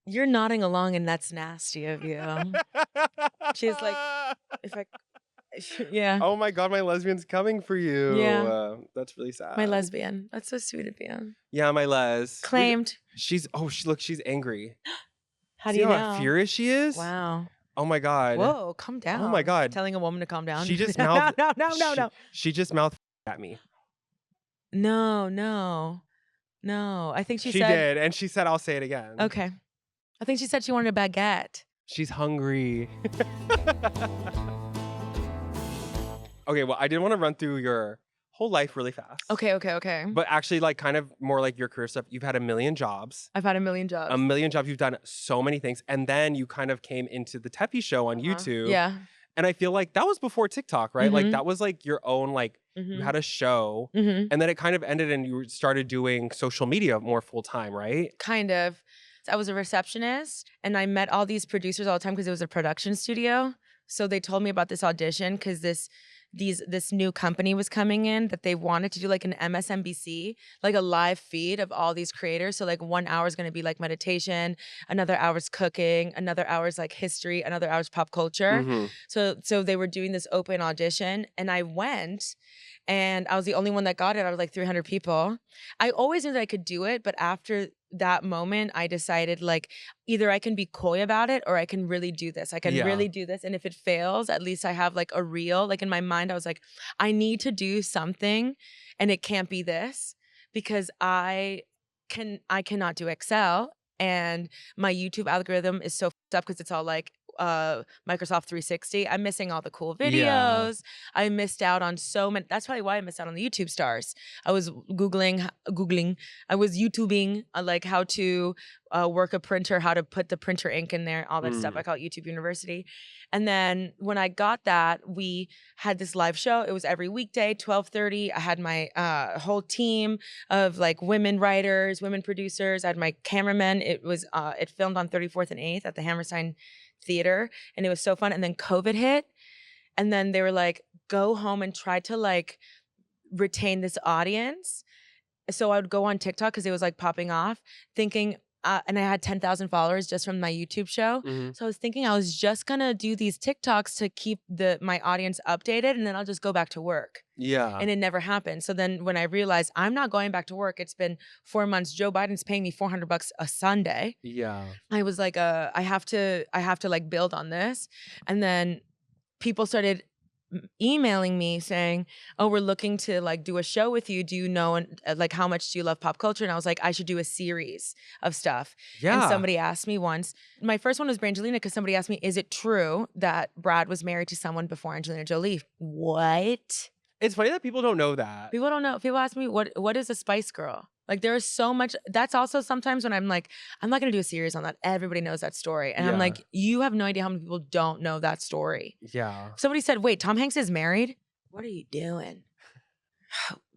Speaker 4: you're nodding along, and that's nasty of you. She's like, if I, yeah.
Speaker 1: Oh my god, my lesbian's coming for you.
Speaker 4: Yeah.
Speaker 1: That's really sad.
Speaker 4: My lesbian. That's so sweet of you.
Speaker 1: Yeah, my les.
Speaker 4: Claimed.
Speaker 1: She's she's angry.
Speaker 4: How do
Speaker 1: See
Speaker 4: you
Speaker 1: how
Speaker 4: know?
Speaker 1: furious she is?
Speaker 4: Wow.
Speaker 1: Oh my god.
Speaker 4: Whoa, calm down.
Speaker 1: Oh my god.
Speaker 4: Telling a woman to calm down.
Speaker 1: She just
Speaker 4: no,
Speaker 1: mouthed.
Speaker 4: no.
Speaker 1: She just mouthed at me.
Speaker 4: No. I think she
Speaker 1: She
Speaker 4: said.
Speaker 1: did, and she said, "I'll say it again."
Speaker 4: Okay. I think she said she wanted a baguette.
Speaker 1: She's hungry. Okay, well, I did want to run through your whole life really fast.
Speaker 4: Okay.
Speaker 1: But actually, like, kind of more like your career stuff. You've had a million jobs.
Speaker 4: I've had a million jobs.
Speaker 1: A million jobs. You've done so many things. And then you kind of came into the Tefi show on YouTube.
Speaker 4: Yeah.
Speaker 1: And I feel like that was before TikTok, right? Like,
Speaker 4: Mhm.
Speaker 1: that was like your own, like, you had a show.
Speaker 4: Mm-hmm.
Speaker 1: And then it kind of ended and you started doing social media more full time, right?
Speaker 4: Kind of. I was a receptionist and I met all these producers all the time because it was a production studio. So they told me about this audition because this new company was coming in that they wanted to do like an MSNBC, like a live feed of all these creators. So like 1 hour is going to be like meditation, another hour's cooking, another hour's like history, another hour's pop culture.
Speaker 1: Mhm.
Speaker 4: So they were doing this open audition and I went and I was the only one that got it out of like 300 people. I always knew that I could do it, but after that moment, I decided like either I can be coy about it or I can really do this. I can
Speaker 1: Yeah.
Speaker 4: really do this. And if it fails, at least I have like a reel. Like in my mind, I was like, I need to do something and it can't be this because I cannot do Excel. And my YouTube algorithm is so fucked up because it's all like Microsoft 360. I'm missing all the cool videos.
Speaker 1: Yeah.
Speaker 4: I missed out on so many. That's probably why I missed out on the YouTube stars. I was googling. I was YouTubing like how to work a printer, how to put the printer ink in there, all that stuff. I call it YouTube University. And then when I got that, we had this live show. It was every weekday, 12:30. I had my whole team of like women writers, women producers. I had my cameraman. It was it filmed on 34th and 8th at the Hammerstein Theater, and it was so fun. And then COVID hit, and then they were like, "Go home and try to like retain this audience." So I would go on TikTok because it was like popping off, thinking. And I had 10,000 followers just from my YouTube show.
Speaker 1: Mhm.
Speaker 4: So I was thinking I was just gonna do these TikToks to keep my audience updated, and then I'll just go back to work.
Speaker 1: Yeah.
Speaker 4: And it never happened. So then when I realized I'm not going back to work, it's been 4 months. Joe Biden's paying me $400 a Sunday.
Speaker 1: Yeah.
Speaker 4: I was like, I have to like build on this. And then people started emailing me saying, "Oh, we're looking to like do a show with you. Do you know like how much do you love pop culture?" And I was like, I should do a series of stuff.
Speaker 1: Yeah.
Speaker 4: And somebody asked me once, my first one was Brangelina because somebody asked me, "Is it true that Brad was married to someone before Angelina Jolie?" What?
Speaker 1: It's funny that people don't know that.
Speaker 4: People don't know. People ask me, what is a Spice Girl? Like there is so much. That's also sometimes when I'm like, I'm not gonna do a series on that. Everybody knows that story, and I'm
Speaker 1: Yeah.
Speaker 4: like, you have no idea how many people don't know that story.
Speaker 1: Yeah.
Speaker 4: Somebody said, "Wait, Tom Hanks is married? What are you doing?"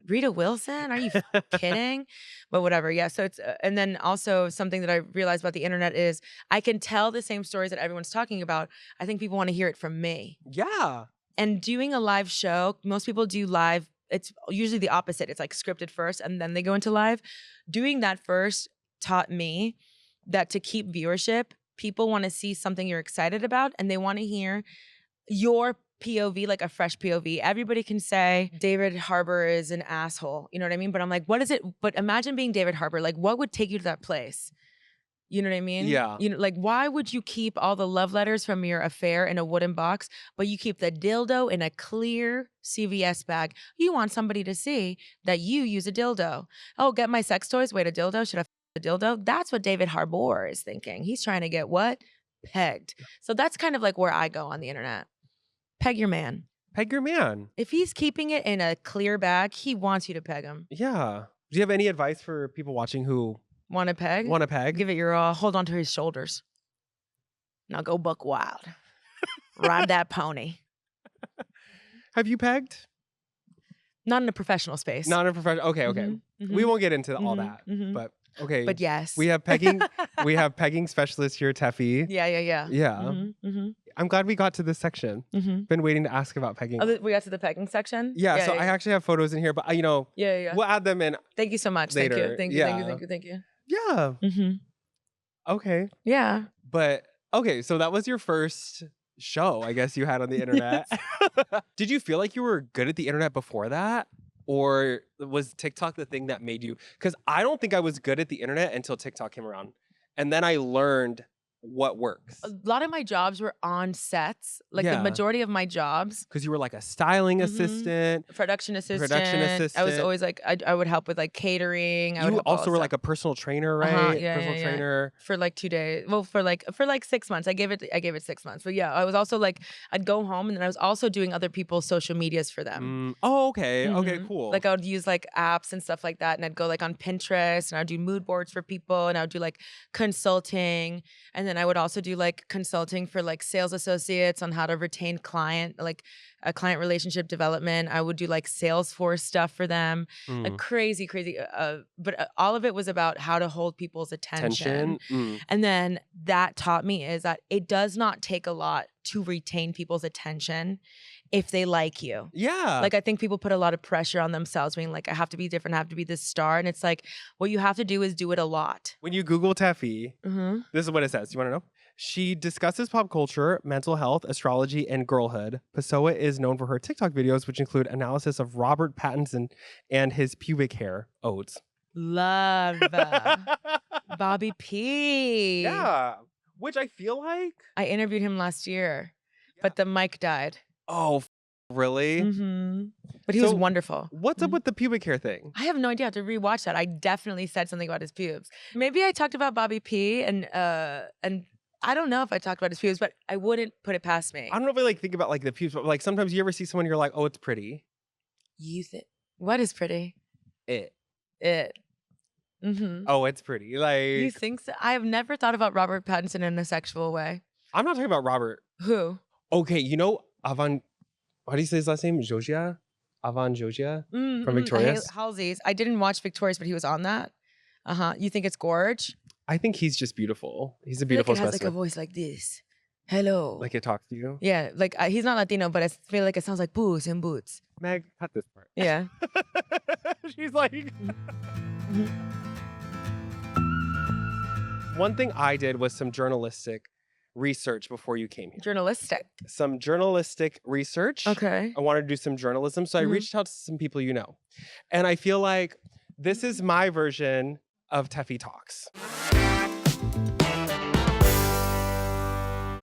Speaker 4: Rita Wilson? Are you kidding? But whatever. Yeah. So it's, and then also something that I realized about the internet is I can tell the same stories that everyone's talking about. I think people want to hear it from me.
Speaker 1: Yeah.
Speaker 4: And doing a live show, most people do live. It's usually the opposite. It's like scripted first and then they go into live. Doing that first taught me that to keep viewership, people want to see something you're excited about and they want to hear your POV, like a fresh POV. Everybody can say David Harbour is an asshole. You know what I mean? But I'm like, what is it? But imagine being David Harbour. Like, what would take you to that place? You know what I mean?
Speaker 1: Yeah.
Speaker 4: You know, like, why would you keep all the love letters from your affair in a wooden box, but you keep the dildo in a clear CVS bag? You want somebody to see that you use a dildo. Oh, get my sex toys? Wait, a dildo? Should I a dildo? That's what David Harbour is thinking. He's trying to get what? Pegged. So that's kind of like where I go on the internet. Peg your man.
Speaker 1: Peg your man.
Speaker 4: If he's keeping it in a clear bag, he wants you to peg him.
Speaker 1: Yeah. Do you have any advice for people watching who
Speaker 4: Want to peg?
Speaker 1: want to peg?
Speaker 4: Give it your all. Hold on to his shoulders. Now go buck wild. Ride that pony.
Speaker 1: Have you pegged?
Speaker 4: Not in a professional space.
Speaker 1: Not in a professional. Okay, okay.
Speaker 4: Mhm, mhm,
Speaker 1: We won't get into all
Speaker 4: mhm,
Speaker 1: that.
Speaker 4: mhm.
Speaker 1: But okay.
Speaker 4: But yes.
Speaker 1: We have pegging. We have pegging specialist here, Tefi.
Speaker 4: Yeah.
Speaker 1: Yeah.
Speaker 4: Mm-hmm,
Speaker 1: I'm glad we got to this section.
Speaker 4: mm-hmm.
Speaker 1: Been waiting to ask about pegging.
Speaker 4: Oh, we got to the pegging section?
Speaker 1: Yeah, so I actually have photos in here, but
Speaker 4: Yeah.
Speaker 1: we'll add them in.
Speaker 4: Thank you so much.
Speaker 1: later.
Speaker 4: Thank you.
Speaker 1: Yeah.
Speaker 4: Thank you.
Speaker 1: Yeah.
Speaker 4: Mm-hmm.
Speaker 1: Okay.
Speaker 4: Yeah.
Speaker 1: But okay, so that was your first show, I guess you had on the internet. Did you feel like you were good at the internet before that? Or was TikTok the thing that made you? Because I don't think I was good at the internet until TikTok came around. And then I learned what works.
Speaker 4: A lot of my jobs were on sets. Like
Speaker 1: Yeah.
Speaker 4: the majority of my jobs.
Speaker 1: Because you were like a styling
Speaker 4: Mhm.
Speaker 1: assistant.
Speaker 4: Production assistant.
Speaker 1: Production
Speaker 4: I was
Speaker 1: assistant.
Speaker 4: always like, I would help with like catering. I would
Speaker 1: You
Speaker 4: help all
Speaker 1: also were
Speaker 4: stuff.
Speaker 1: like a personal trainer, right?
Speaker 4: Yeah,
Speaker 1: Personal
Speaker 4: yeah, yeah.
Speaker 1: trainer.
Speaker 4: For like 2 days. Well, for like 6 months. I gave it 6 months. But yeah, I was also like, I'd go home and then I was also doing other people's social medias for them.
Speaker 1: Oh, okay. Okay,
Speaker 4: Mhm.
Speaker 1: cool.
Speaker 4: Like I would use like apps and stuff like that. And I'd go like on Pinterest and I'd do mood boards for people and I would do like consulting. And then I would also do like consulting for like sales associates on how to retain client, like a client relationship development. I would do like Salesforce stuff for them. Like crazy. But all of it was about how to hold people's attention. And then that taught me is that it does not take a lot to retain people's attention if they like you.
Speaker 1: Yeah.
Speaker 4: Like I think people put a lot of pressure on themselves being like, I have to be different, I have to be this star. And it's like, what you have to do is do it a lot.
Speaker 1: When you Google Tefi,
Speaker 4: Mm-hmm.
Speaker 1: this is what it says. You want to know? She discusses pop culture, mental health, astrology, and girlhood. Pessoa is known for her TikTok videos, which include analysis of Robert Pattinson and his pubic hair odes.
Speaker 4: Love Bobby P.
Speaker 1: Yeah. Which I feel like.
Speaker 4: I interviewed him last year, but the mic died.
Speaker 1: Oh, really?
Speaker 4: Mm-hmm. But he was
Speaker 1: So,
Speaker 4: wonderful.
Speaker 1: What's up with the pubic hair thing?
Speaker 4: I have no idea. I have to rewatch that. I definitely said something about his pubes. Maybe I talked about Bobby P and I don't know if I talked about his pubes, but I wouldn't put it past me.
Speaker 1: I don't know if I like think about like the pubes, but like sometimes you ever see someone, you're like, oh, it's pretty.
Speaker 4: You think what is pretty?
Speaker 1: It.
Speaker 4: Mm-hmm.
Speaker 1: Oh, it's pretty.
Speaker 4: You
Speaker 1: Like,
Speaker 4: think so? I have never thought about Robert Pattinson in a sexual way.
Speaker 1: I'm not talking about Robert.
Speaker 4: Who?
Speaker 1: Okay, you know, how do you say his last name? Jogia? Jogia? From Victorious?
Speaker 4: Halsey's. I didn't watch Victorious, but he was on that. You think it's gorge?
Speaker 1: I think he's just beautiful. He's a
Speaker 4: I feel like
Speaker 1: beautiful
Speaker 4: it has like a
Speaker 1: specimen.
Speaker 4: voice like this. Hello.
Speaker 1: Like it talks to you.
Speaker 4: Yeah, like he's not Latino, but I feel like it sounds like boots and boots.
Speaker 1: Meg, cut this part.
Speaker 4: Yeah.
Speaker 1: She's like. One thing I did was some journalistic research before you came here.
Speaker 4: Journalistic.
Speaker 1: Some journalistic research.
Speaker 4: Okay.
Speaker 1: I wanted to do some journalism. So I
Speaker 4: Mhm.
Speaker 1: reached out to some people you know. And I feel like this is my version of Tefi Talks.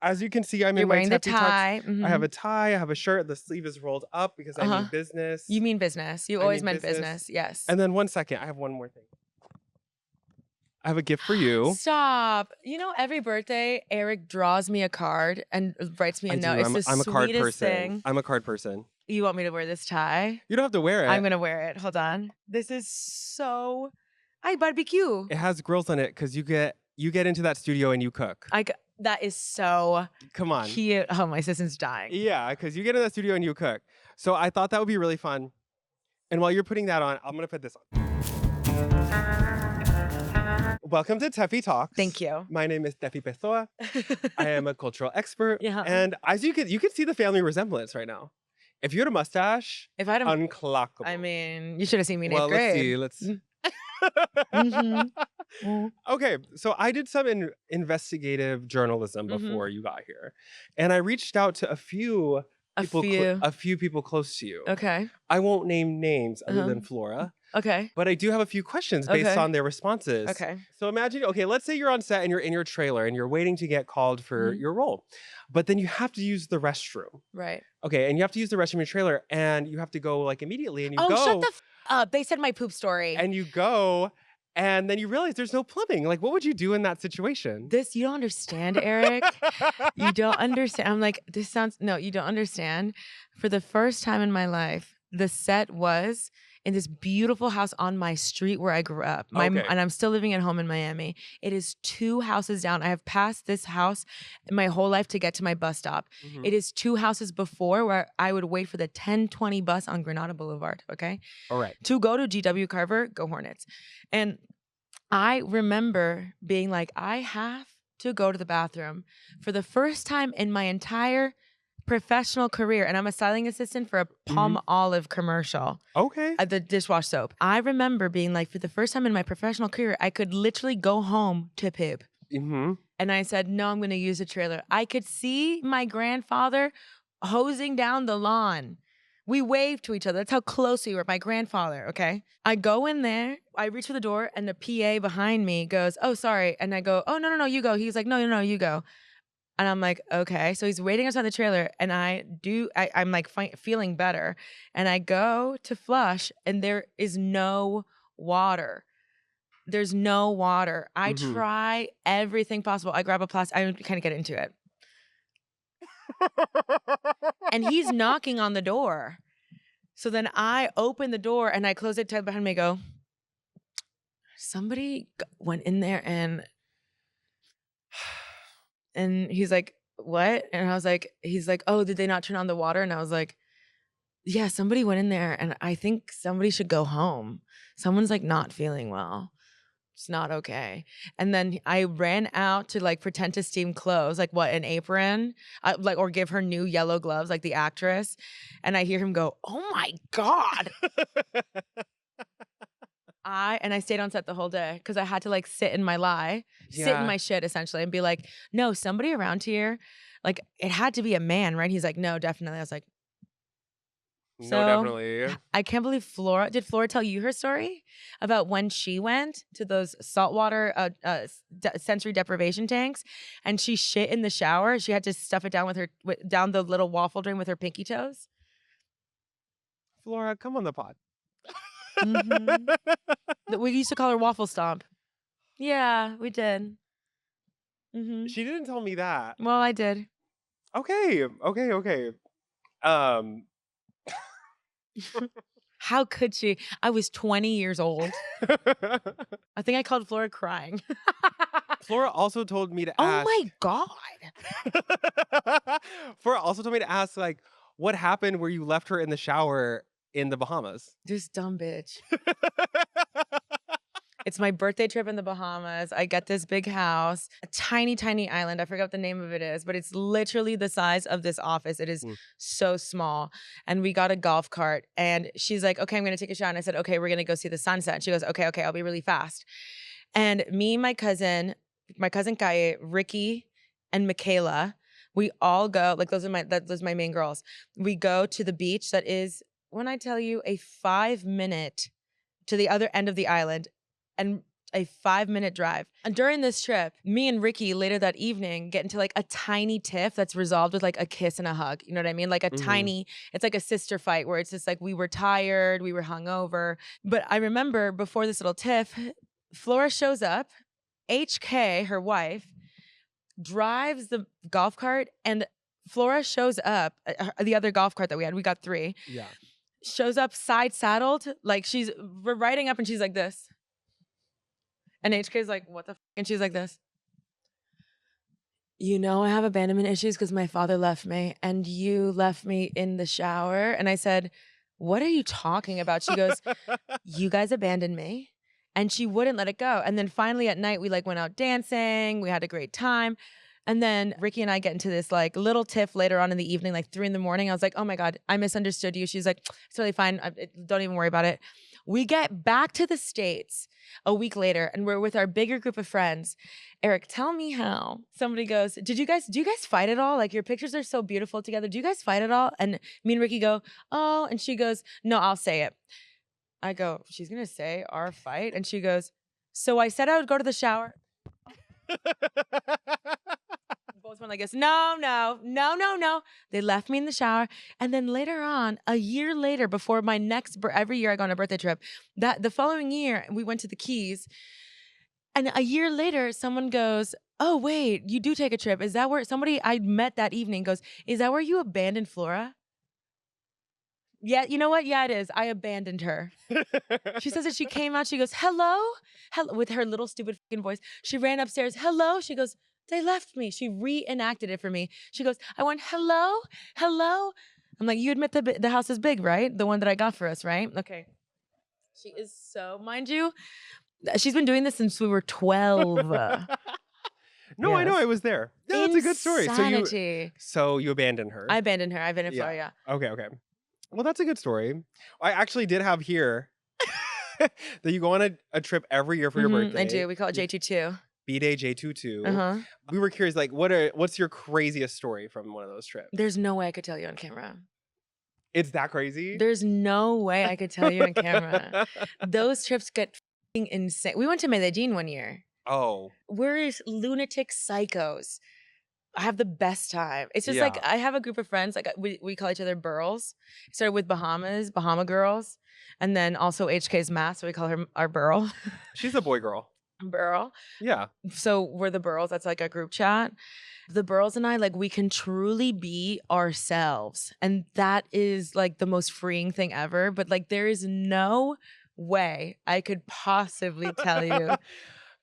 Speaker 1: As you can see, I'm
Speaker 4: You're
Speaker 1: in my
Speaker 4: wearing the
Speaker 1: Tefi Talks.
Speaker 4: tie.
Speaker 1: I have a tie, I have a shirt, the sleeve is rolled up because I mean business.
Speaker 4: You mean business. You
Speaker 1: I
Speaker 4: always
Speaker 1: mean
Speaker 4: meant
Speaker 1: business.
Speaker 4: business. Yes.
Speaker 1: And then one second, I have one more thing. I have a gift for you.
Speaker 4: Stop. You know, every birthday, Eric draws me a card and writes me a
Speaker 1: I
Speaker 4: note.
Speaker 1: do.
Speaker 4: It's the
Speaker 1: I'm a card
Speaker 4: sweetest
Speaker 1: person.
Speaker 4: thing.
Speaker 1: I'm a card person.
Speaker 4: You want me to wear this tie?
Speaker 1: You don't have to wear it.
Speaker 4: I'm going to wear it. Hold on. This is so Ay, barbecue.
Speaker 1: It has grills on it because you get into that studio and you cook.
Speaker 4: That is so
Speaker 1: Come on.
Speaker 4: cute. Oh, my assistant's dying.
Speaker 1: Yeah, because you get in that studio and you cook. So I thought that would be really fun. And while you're putting that on, I'm going to put this on. Welcome to Tefi Talks.
Speaker 4: Thank you.
Speaker 1: My name is Tefi Pessoa. I am a cultural expert.
Speaker 4: Yeah.
Speaker 1: And as you can see the family resemblance right now. If you had a mustache,
Speaker 4: If I had
Speaker 1: unclockable.
Speaker 4: I mean, you should have seen me in 8th
Speaker 1: well,
Speaker 4: grade.
Speaker 1: let's see.
Speaker 4: Mhm.
Speaker 1: Okay, so I did some investigative journalism before you got here. And I reached out to a few people close to you.
Speaker 4: Okay.
Speaker 1: I won't name names other than Flora.
Speaker 4: Okay.
Speaker 1: But I do have a few questions based on their responses.
Speaker 4: Okay.
Speaker 1: So imagine, let's say you're on set and you're in your trailer and you're waiting to get called for your role. But then you have to use the restroom.
Speaker 4: Right.
Speaker 1: Okay, and you have to use the restroom in your trailer and you have to go like immediately and you go.
Speaker 4: Shut the up. They said my poop story.
Speaker 1: And you go and then you realize there's no plumbing. Like, what would you do in that situation?
Speaker 4: You don't understand, Eric. You don't understand. I'm like, you don't understand. For the first time in my life, the set was in this beautiful house on my street where I grew up. And I'm still living at home in Miami. It is 2 houses down. I have passed this house my whole life to get to my bus stop. It is 2 houses before where I would wait for the 10:20 bus on Granada Boulevard, okay?
Speaker 1: All right.
Speaker 4: To go to GW Carver, go Hornets. And I remember being like, I have to go to the bathroom for the first time in my entire professional career, and I'm a styling assistant for a Palm Olive commercial.
Speaker 1: Okay.
Speaker 4: The dishwash soap. I remember being like, for the first time in my professional career, I could literally go home to poop. And I said, no, I'm going to use a trailer. I could see my grandfather hosing down the lawn. We waved to each other. That's how close we were. My grandfather, okay? I go in there. I reach for the door, and the PA behind me goes, oh, sorry. And I go, oh, no, you go. He's like, no, you go. And I'm like, okay. So he's waiting outside the trailer, and I'm like feeling better. And I go to flush, and there is no water. There's no water. I try everything possible. I grab a plastic. I kind of get into it. And he's knocking on the door. So then I open the door, and I close it tight behind me. I go, somebody went in there and he's like, what? And I was like, he's like, oh, did they not turn on the water? And I was like, yeah, somebody went in there, and I think somebody should go home. Someone's like not feeling well. It's not okay. And then I ran out to like pretend to steam clothes, like what, an apron? Or give her new yellow gloves, like the actress. And I hear him go, oh my God. I stayed on set the whole day because I had to like sit in my sit in my shit essentially and be like, no, somebody around here, like it had to be a man, right? He's like, no, definitely. I was like,
Speaker 1: no, definitely.
Speaker 4: I can't believe did Flora tell you her story about when she went to those saltwater sensory deprivation tanks and she shit in the shower? She had to stuff it down down the little waffle drain with her pinky toes.
Speaker 1: Flora, come on the pod.
Speaker 4: We used to call her Waffle Stomp. Yeah, we did.
Speaker 1: She didn't tell me that.
Speaker 4: Well, I did.
Speaker 1: Okay.
Speaker 4: How could she? I was 20 years old. I think I called Flora crying.
Speaker 1: Flora also told me to ask.
Speaker 4: Oh my God.
Speaker 1: Flora also told me to ask, like, what happened where you left her in the shower in the Bahamas?
Speaker 4: This dumb bitch. It's my birthday trip in the Bahamas. I get this big house, a tiny, tiny island. I forgot what the name of it is, but it's literally the size of this office. It is so small. And we got a golf cart and she's like, okay, I'm going to take a shot. And I said, okay, we're going to go see the sunset. And she goes, okay, I'll be really fast. And me, my cousin Kai, Ricky, and Michaela, we all go, like those are my main girls. We go to the beach that is, when I tell you, a 5-minute to the other end of the island and a 5-minute drive. And during this trip, me and Ricky later that evening get into like a tiny tiff that's resolved with like a kiss and a hug. You know what I mean? Like a tiny, it's like a sister fight where it's just like we were tired, we were hungover. But I remember before this little tiff, Flora shows up, HK, her wife, drives the golf cart, and Flora shows up, the other golf cart that we got 3.
Speaker 1: Yeah.
Speaker 4: Shows up side saddled, like we're riding up and she's like this. And HK's like, what the f-? And she's like this. You know, I have abandonment issues because my father left me and you left me in the shower. And I said, what are you talking about? She goes, you guys abandoned me. And she wouldn't let it go. And then finally at night, we like went out dancing. We had a great time. And then Ricky and I get into this like little tiff later on in the evening, like 3 a.m. I was like, oh my God, I misunderstood you. She's like, it's totally fine. Don't even worry about it. We get back to the States a week later and we're with our bigger group of friends. Eric, tell me how. Somebody goes, do you guys fight at all? Like your pictures are so beautiful together. Do you guys fight at all? And me and Ricky go, oh, and she goes, no, I'll say it. I go, she's going to say our fight. And she goes, so I said I would go to the shower. Both went like this, no. They left me in the shower. And then later on, a year later, before my next, every year I go on a birthday trip, the following year, we went to the Keys. And a year later, someone goes, oh, wait, you do take a trip. Is that where somebody I met that evening goes, is that where you abandoned Flora? Yeah, you know what? Yeah, it is. I abandoned her. She says that she came out. She goes, hello, with her little stupid fucking voice. She ran upstairs. Hello. She goes, they left me. She reenacted it for me. She goes, I went, hello. I'm like, you admit the house is big, right? The one that I got for us, right? Okay. She is so, mind you, she's been doing this since we were 12.
Speaker 1: No, yes. I know. I was there. Yeah, that's a good story. So you abandoned her.
Speaker 4: I abandoned her. I abandoned Flora, yeah.
Speaker 1: Okay. Well, that's a good story. I actually did have here that you go on a trip every year for your birthday.
Speaker 4: I do. We call it J22.
Speaker 1: B-Day J22. We were curious, like, what's your craziest story from one of those trips?
Speaker 4: There's no way I could tell you on camera.
Speaker 1: It's that crazy?
Speaker 4: There's no way I could tell you on camera. Those trips get f***ing insane. We went to Medellin one year.
Speaker 1: Oh.
Speaker 4: We're lunatic psychos. I have the best time. It's just like, I have a group of friends, like we call each other Burls. It started with Bahama girls. And then also HK's Math, so we call her our Burl.
Speaker 1: She's a boy girl.
Speaker 4: Burl.
Speaker 1: Yeah.
Speaker 4: So we're the Burls. That's like a group chat. The Burls and I, like, we can truly be ourselves. And that is like the most freeing thing ever. But like, there is no way I could possibly tell you.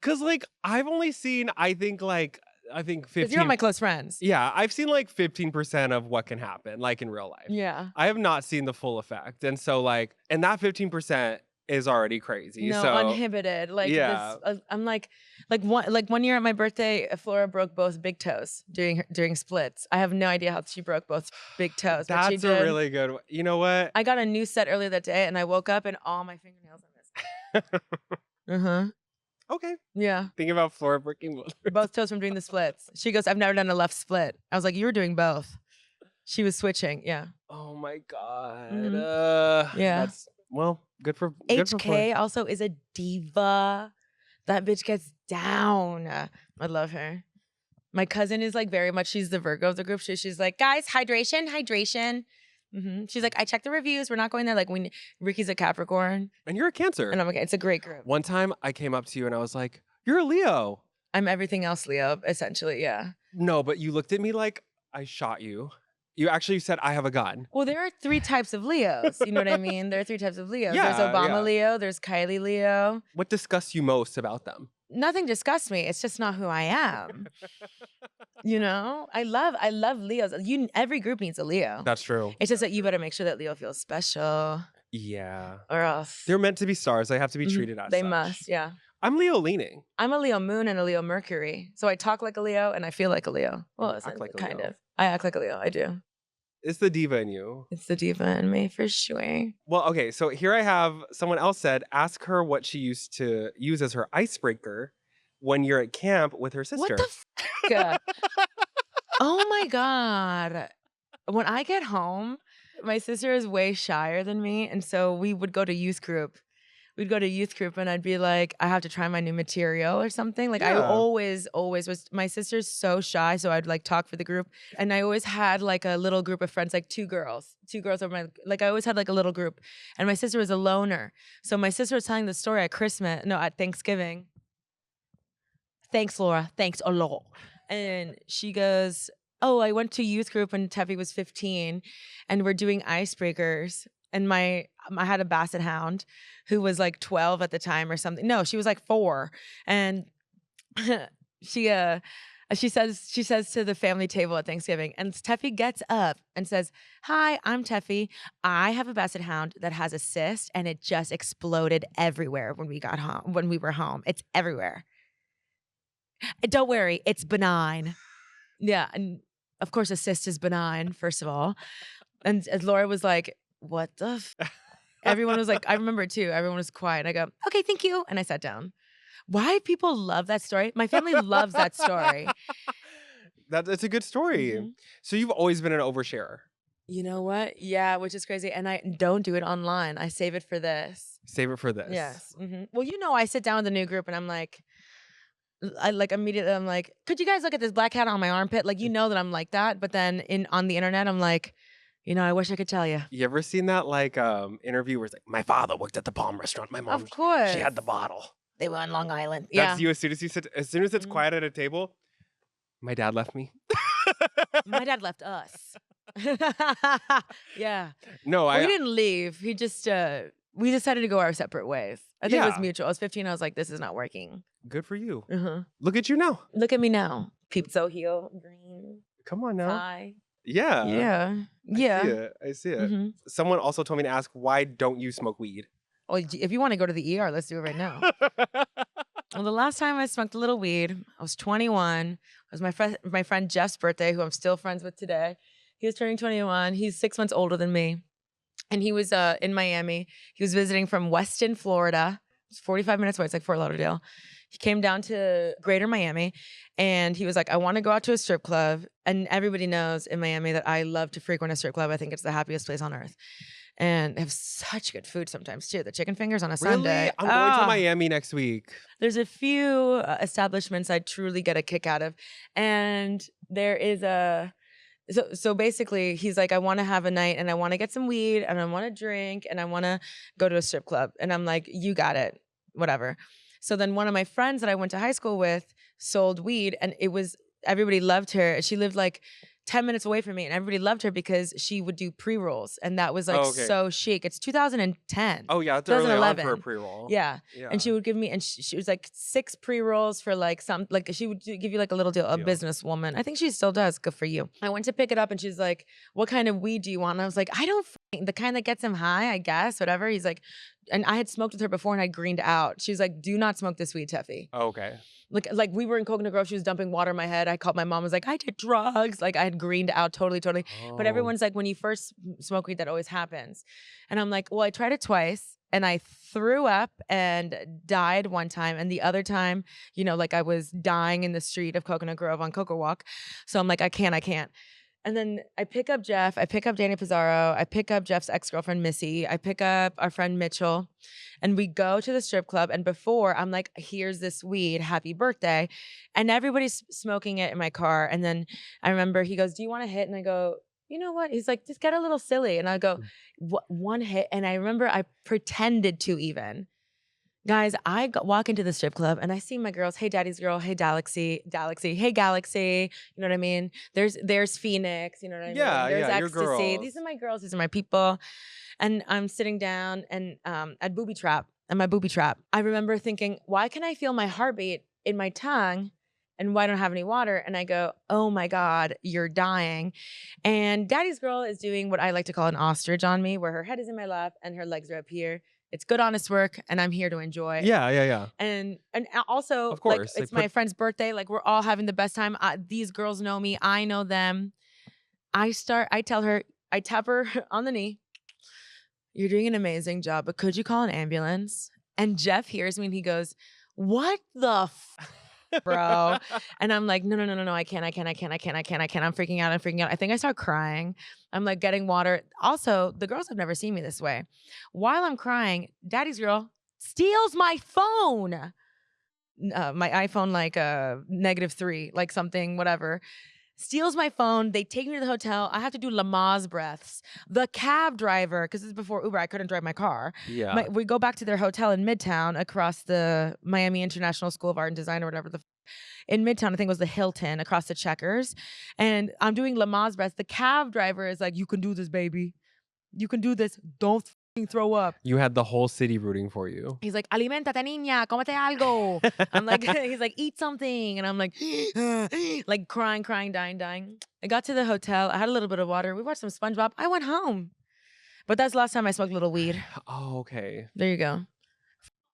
Speaker 1: Cause like, I've only seen, I think 15.
Speaker 4: You're my close friends.
Speaker 1: Yeah, I've seen like 15% of what can happen, like in real life.
Speaker 4: Yeah.
Speaker 1: I have not seen the full effect. And so like, and that 15% is already crazy.
Speaker 4: No,
Speaker 1: so,
Speaker 4: uninhibited. Like,
Speaker 1: yeah.
Speaker 4: I'm like one year at my birthday, Flora broke both big toes during splits. I have no idea how she broke both big toes.
Speaker 1: That's
Speaker 4: but she did.
Speaker 1: A really good one. You know what?
Speaker 4: I got a new set earlier that day and I woke up and all my fingernails are missing.
Speaker 1: Okay.
Speaker 4: Yeah.
Speaker 1: Thinking about Flora breaking
Speaker 4: both toes from doing the splits. She goes, I've never done a left split. I was like, you were doing both. She was switching. Yeah.
Speaker 1: Oh my God.
Speaker 4: Yeah.
Speaker 1: That's, well, good for
Speaker 4: HK also is a diva. That bitch gets down. I love her. My cousin is like very much, she's the Virgo of the group. She's like, guys, hydration. She's like, I checked the reviews. We're not going there. Like, Ricky's a Capricorn.
Speaker 1: And you're a Cancer.
Speaker 4: And I'm like, it's a great group.
Speaker 1: One time I came up to you and I was like, you're a Leo.
Speaker 4: I'm everything else Leo, essentially, yeah.
Speaker 1: No, but you looked at me like I shot you. You actually said, I have a gun.
Speaker 4: Well, there are 3 types of Leos. You know what I mean? There are 3 types of Leos.
Speaker 1: Yeah,
Speaker 4: there's Obama Leo. There's Kylie Leo.
Speaker 1: What disgusts you most about them?
Speaker 4: Nothing disgusts me. It's just not who I am. You know? I love Leos. Every group needs a Leo.
Speaker 1: That's true.
Speaker 4: It's just that you better make sure that Leo feels special.
Speaker 1: Yeah.
Speaker 4: Or else.
Speaker 1: They're meant to be stars. They have to be treated as
Speaker 4: They
Speaker 1: such.
Speaker 4: must, yeah.
Speaker 1: I'm Leo leaning.
Speaker 4: I'm a Leo moon and a Leo Mercury. So I talk like a Leo and I feel like a Leo. Well, it's
Speaker 1: like a
Speaker 4: kind
Speaker 1: Leo.
Speaker 4: of. I act like a Leo. I do.
Speaker 1: It's the diva in you.
Speaker 4: It's the diva in me for sure.
Speaker 1: Well, okay. So here I have someone else said, ask her what she used to use as her icebreaker when you're at camp with her sister.
Speaker 4: What the fuck? Oh my God. When I get home, my sister is way shyer than me. And so we would go to youth group. We'd go to youth group and I'd be like, I have to try my new material or something. Like, I always was, my sister's so shy. So I'd like talk for the group. And I always had like a little group of friends, like 2 girls. 2 girls over I always had like a little group. And my sister was a loner. So my sister was telling the story at Thanksgiving. Thanks, Laura. Thanks a lot. And she goes, oh, I went to youth group when Tefi was 15 and we're doing icebreakers. and I had a basset hound who was like 12 at the time or something. No, she was like 4, and she says to the family table at Thanksgiving, and Tefi gets up and says, "Hi, I'm Tefi. I have a basset hound that has a cyst, and it just exploded everywhere when we got home. When we were home, it's everywhere. Don't worry, it's benign." Yeah, and of course, a cyst is benign, first of all. And as Laura was like, "What the?" Everyone was like, I remember too. Everyone was quiet. I go, "Okay, thank you," and I sat down. Why people love that story? My family loves that story.
Speaker 1: That's a good story.
Speaker 4: Mhm.
Speaker 1: So you've always been an oversharer.
Speaker 4: You know what? Yeah, which is crazy. And I don't do it online. I save it for this.
Speaker 1: Save it for this.
Speaker 4: Yes. Well, I sit down with the new group and I'm like, I like immediately I'm like, "Could you guys look at this black cat on my armpit?" Like, that I'm like that. But then on the internet, I'm like, I wish I could tell you.
Speaker 1: You ever seen that interview where it's like, my father worked at the Palm restaurant. My mom,
Speaker 4: Of course.
Speaker 1: she had the bottle.
Speaker 4: They were on Long Island.
Speaker 1: That's you as soon as it's
Speaker 4: Mhm.
Speaker 1: quiet at a table. My dad left me.
Speaker 4: My dad left us. Yeah.
Speaker 1: No,
Speaker 4: We didn't leave. He just we decided to go our separate ways. I think it was
Speaker 1: Yeah.
Speaker 4: mutual. I was 15. I was like, this is not working.
Speaker 1: good for you.
Speaker 4: Uh-huh.
Speaker 1: Look at you now.
Speaker 4: Look at me now. Pizza heel, green,
Speaker 1: Come on now.
Speaker 4: tie.
Speaker 1: Yeah.
Speaker 4: Yeah. Yeah.
Speaker 1: I see it.
Speaker 4: Mhm.
Speaker 1: Someone also told me to ask, why don't you smoke weed?
Speaker 4: Well, if you want to go to the ER, let's do it right now. Well, the last time I smoked a little weed, I was 21. It was my friend Jeff's birthday, who I'm still friends with today. He was turning 21. He's 6 months older than me. And he was in Miami. He was visiting from Weston, Florida. It's 45 minutes away. It's like Fort Lauderdale. He came down to Greater Miami, and he was like, "I want to go out to a strip club." And everybody knows in Miami that I love to frequent a strip club. I think it's the happiest place on earth. And they have such good food sometimes too. The chicken fingers on a Sunday.
Speaker 1: Really? I'm going to
Speaker 4: Ah.
Speaker 1: Miami next week.
Speaker 4: There's a few establishments I truly get a kick out of. And there is so basically he's like, "I want to have a night and I want to get some weed and I want to drink and I want to go to a strip club." And I'm like, "You got it, whatever." So then one of my friends that I went to high school with sold weed, and everybody loved her. She lived like 10 minutes away from me, and everybody loved her because she would do pre-rolls, and that was like
Speaker 1: Okay.
Speaker 4: so chic. It's 2010.
Speaker 1: Oh, yeah. It's early on for a
Speaker 4: 2011.
Speaker 1: pre-roll.
Speaker 4: Yeah.
Speaker 1: Yeah.
Speaker 4: And she would give me, and she was like 6 pre-rolls for like she would give you like a little deal, a
Speaker 1: Deal.
Speaker 4: businesswoman. I think she still does. Good for you. I went to pick it up and she's like, "What kind of weed do you want?" And I was like, "I don't, the kind that gets him high, I guess, whatever." He's like, and I had smoked with her before and I greened out. She's like, "Do not smoke this weed, Tefi."
Speaker 1: Okay.
Speaker 4: Like we were in Coconut Grove, she was dumping water in my head. I called my mom, was like, "I did drugs." Like I had greened out totally. But
Speaker 1: Oh.
Speaker 4: everyone's like, when you first smoke weed, that always happens. And I'm like, well, I tried it twice and I threw up and died one time. And the other time, like I was dying in the street of Coconut Grove on Coco Walk. So I'm like, I can't. And then I pick up Jeff, I pick up Danny Pizarro, I pick up Jeff's ex-girlfriend, Missy, I pick up our friend Mitchell, and we go to the strip club. And before, I'm like, "Here's this weed, happy birthday." And everybody's smoking it in my car. And then I remember he goes, "Do you want a hit?" And I go, "You know what?" He's like, "Just get a little silly." And I go, "One hit?" And I remember I pretended to even. Guys, I walk into the strip club and I see my girls. Hey, Daddy's Girl. Hey, Galaxy. Hey, Galaxy. You know what I mean? There's Phoenix. You know what I mean?
Speaker 1: Yeah,
Speaker 4: There's
Speaker 1: yeah, your
Speaker 4: Ecstasy.
Speaker 1: girls.
Speaker 4: These are my girls. These are my people. And I'm sitting down and at Booby Trap, I remember thinking, why can I feel my heartbeat in my tongue? And why don't I have any water? And I go, "Oh my God, you're dying." And Daddy's Girl is doing what I like to call an ostrich on me, where her head is in my lap and her legs are up here. It's good, honest work, and I'm here to enjoy.
Speaker 1: Yeah.
Speaker 4: And also,
Speaker 1: Of course,
Speaker 4: like,
Speaker 1: like,
Speaker 4: it's my friend's birthday. Like, we're all having the best time. These girls know me. I know them. I tell her, I tap her on the knee. "You're doing an amazing job, but could you call an ambulance?" And Jeff hears me and he goes, "What the bro?" And I'm like, no, I can't. I'm freaking out. I think I start crying. I'm like getting water. Also, the girls have never seen me this way. While I'm crying, Daddy's Girl steals my phone. My iPhone, like -3, like something, whatever. Steals my phone. They take me to the hotel. I have to do Lamaze breaths. The cab driver, because this is before Uber, I couldn't drive my car.
Speaker 1: Yeah.
Speaker 4: We go back to their hotel in Midtown across the Miami International School of Art and Design or whatever in Midtown, I think it was the Hilton across the Checkers. And I'm doing Lamaze breaths. The cab driver is like, "You can do this, baby." You can do this. Don't fucking throw up.
Speaker 1: You had the whole city rooting for you.
Speaker 4: He's like, alimentate, niña, cómete algo. I'm like, he's like, eat something. And I'm like, like crying, dying. I got to the hotel. I had a little bit of water. We watched some SpongeBob. I went home. But that's the last time I smoked a little weed.
Speaker 1: Oh, okay.
Speaker 4: There you go.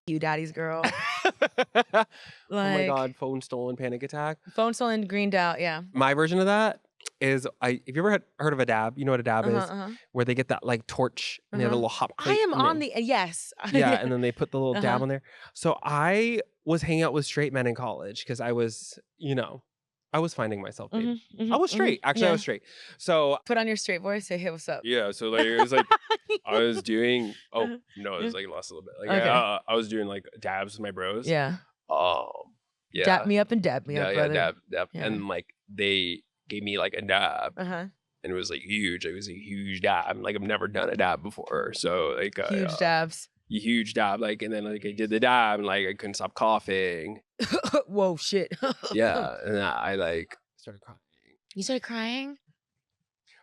Speaker 4: You, daddy's girl.
Speaker 1: Oh my
Speaker 4: Like,
Speaker 1: God, phone stolen, panic attack.
Speaker 4: phone stolen, greened out. Yeah.
Speaker 1: My version of that is if you ever heard of a dab, you know what a dab is? Where they get that like torch and they have a little hot
Speaker 4: I
Speaker 1: plate.
Speaker 4: am
Speaker 1: and
Speaker 4: on
Speaker 1: they-
Speaker 4: the, yes.
Speaker 1: Yeah, and then they put the little dab
Speaker 4: Uh-huh.
Speaker 1: on there. So I was hanging out with straight men in college because I was, I was finding myself. Babe. I was straight. Actually, I was straight. So
Speaker 4: Put on your straight voice. Say, hey, what's up?
Speaker 1: yeah, so like it was like I was doing. Oh no, it was like lost a little bit. Like
Speaker 4: Okay.
Speaker 1: I was doing like dabs with my bros.
Speaker 4: Yeah.
Speaker 1: Yeah.
Speaker 4: Dap me up and dab me up, brother.
Speaker 1: Dab.
Speaker 4: Yeah.
Speaker 1: And like they gave me like a dab,
Speaker 4: Uh-huh.
Speaker 1: and it was like huge. It was a huge dab. Like I've never done a dab before, so like
Speaker 4: Huge dabs.
Speaker 1: huge dab. Like and then like I did the dab, and like I couldn't stop coughing.
Speaker 4: Whoa, shit.
Speaker 1: Yeah, and I like started crying.
Speaker 4: You started crying?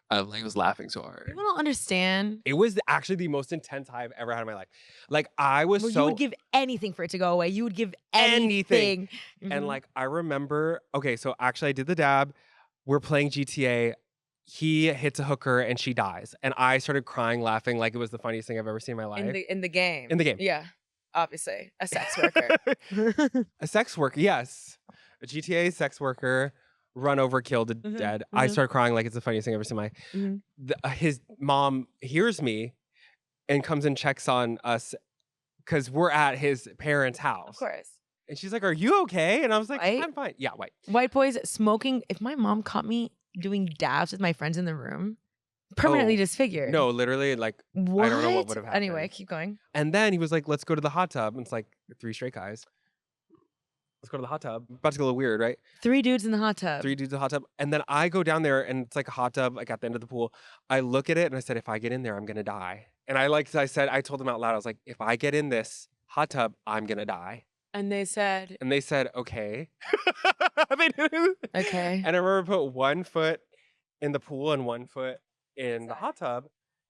Speaker 1: I like was laughing so hard.
Speaker 4: People don't understand.
Speaker 1: It was actually the most intense high I've ever had in my life. Like I was
Speaker 4: Well,
Speaker 1: so
Speaker 4: you would give anything for it to go away. You would give
Speaker 1: Anything.
Speaker 4: anything.
Speaker 1: and
Speaker 4: Mhm.
Speaker 1: like I remember. Okay, so actually I did the dab. We're playing GTA. He hits a hooker and she dies, and I started crying, laughing like it was the funniest thing I've ever seen in my life.
Speaker 4: in the game.
Speaker 1: In the game.
Speaker 4: Yeah. Obviously. A sex worker.
Speaker 1: A sex worker, yes, a GTA sex worker. Run over, killed, dead. I started crying like it's the funniest thing I've ever seen in my life. His mom hears me and comes and checks on us because we're at his parents' house.
Speaker 4: Of course.
Speaker 1: And she's like, "Are you okay?" And I was like,
Speaker 4: White?
Speaker 1: "I'm fine." Yeah, white.
Speaker 4: White boys smoking. If my mom caught me doing dabs with my friends in the room, permanently
Speaker 1: Oh,
Speaker 4: disfigured.
Speaker 1: No, literally, like,
Speaker 4: What?
Speaker 1: I don't know what would have happened.
Speaker 4: Anyway, keep going.
Speaker 1: And then he was like, "Let's go to the hot tub." And it's like 3 straight guys. Let's go to the hot tub. About to get a little weird, right?
Speaker 4: 3 dudes in the hot tub.
Speaker 1: 3 dudes in the hot tub. And then I go down there and it's like a hot tub, like at the end of the pool. I look at it and I said, if I get in there, I'm going to die. And I told them out loud, I was like, if I get in this hot tub, I'm going to die.
Speaker 4: And they said,
Speaker 1: And they said, okay. They did.
Speaker 4: okay.
Speaker 1: And I remember put 1 foot in the pool and 1 foot in the hot tub.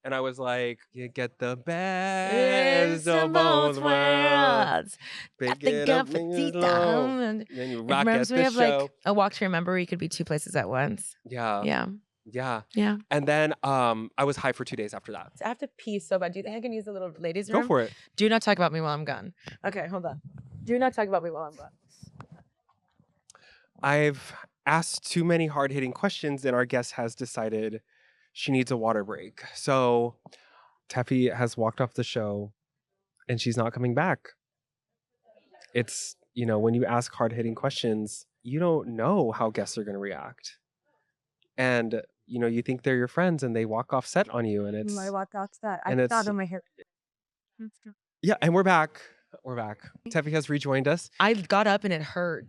Speaker 1: And I was like, you get the best of both worlds.
Speaker 4: I
Speaker 1: Pick
Speaker 4: think
Speaker 1: it
Speaker 4: I'm
Speaker 1: up and
Speaker 4: petite
Speaker 1: you know.
Speaker 4: down.
Speaker 1: And then you
Speaker 4: It
Speaker 1: rock at
Speaker 4: reminds me
Speaker 1: the
Speaker 4: of
Speaker 1: show.
Speaker 4: like a walk to remember where you could be 2 places at once.
Speaker 1: Yeah.
Speaker 4: Yeah.
Speaker 1: Yeah.
Speaker 4: Yeah.
Speaker 1: And then I was high for 2 days after that.
Speaker 4: I have to pee so bad. Do you think I can use the little ladies'
Speaker 1: Go
Speaker 4: room?
Speaker 1: for it.
Speaker 4: Do not talk about me while I'm gone. Okay, hold on. Do not talk about me while I'm gone.
Speaker 1: I've asked too many hard-hitting questions and our guest has decided she needs a water break. So Tefi has walked off the show and she's not coming back. It's, when you ask hard-hitting questions, you don't know how guests are going to react. And, you think they're your friends and they walk off set on you and it's...
Speaker 7: I walk out that.
Speaker 1: and
Speaker 7: I
Speaker 1: it's-
Speaker 7: thought of my hair. Let's go.
Speaker 1: Yeah, and we're back. We're back. Tefi has rejoined us.
Speaker 4: I got up and it hurt.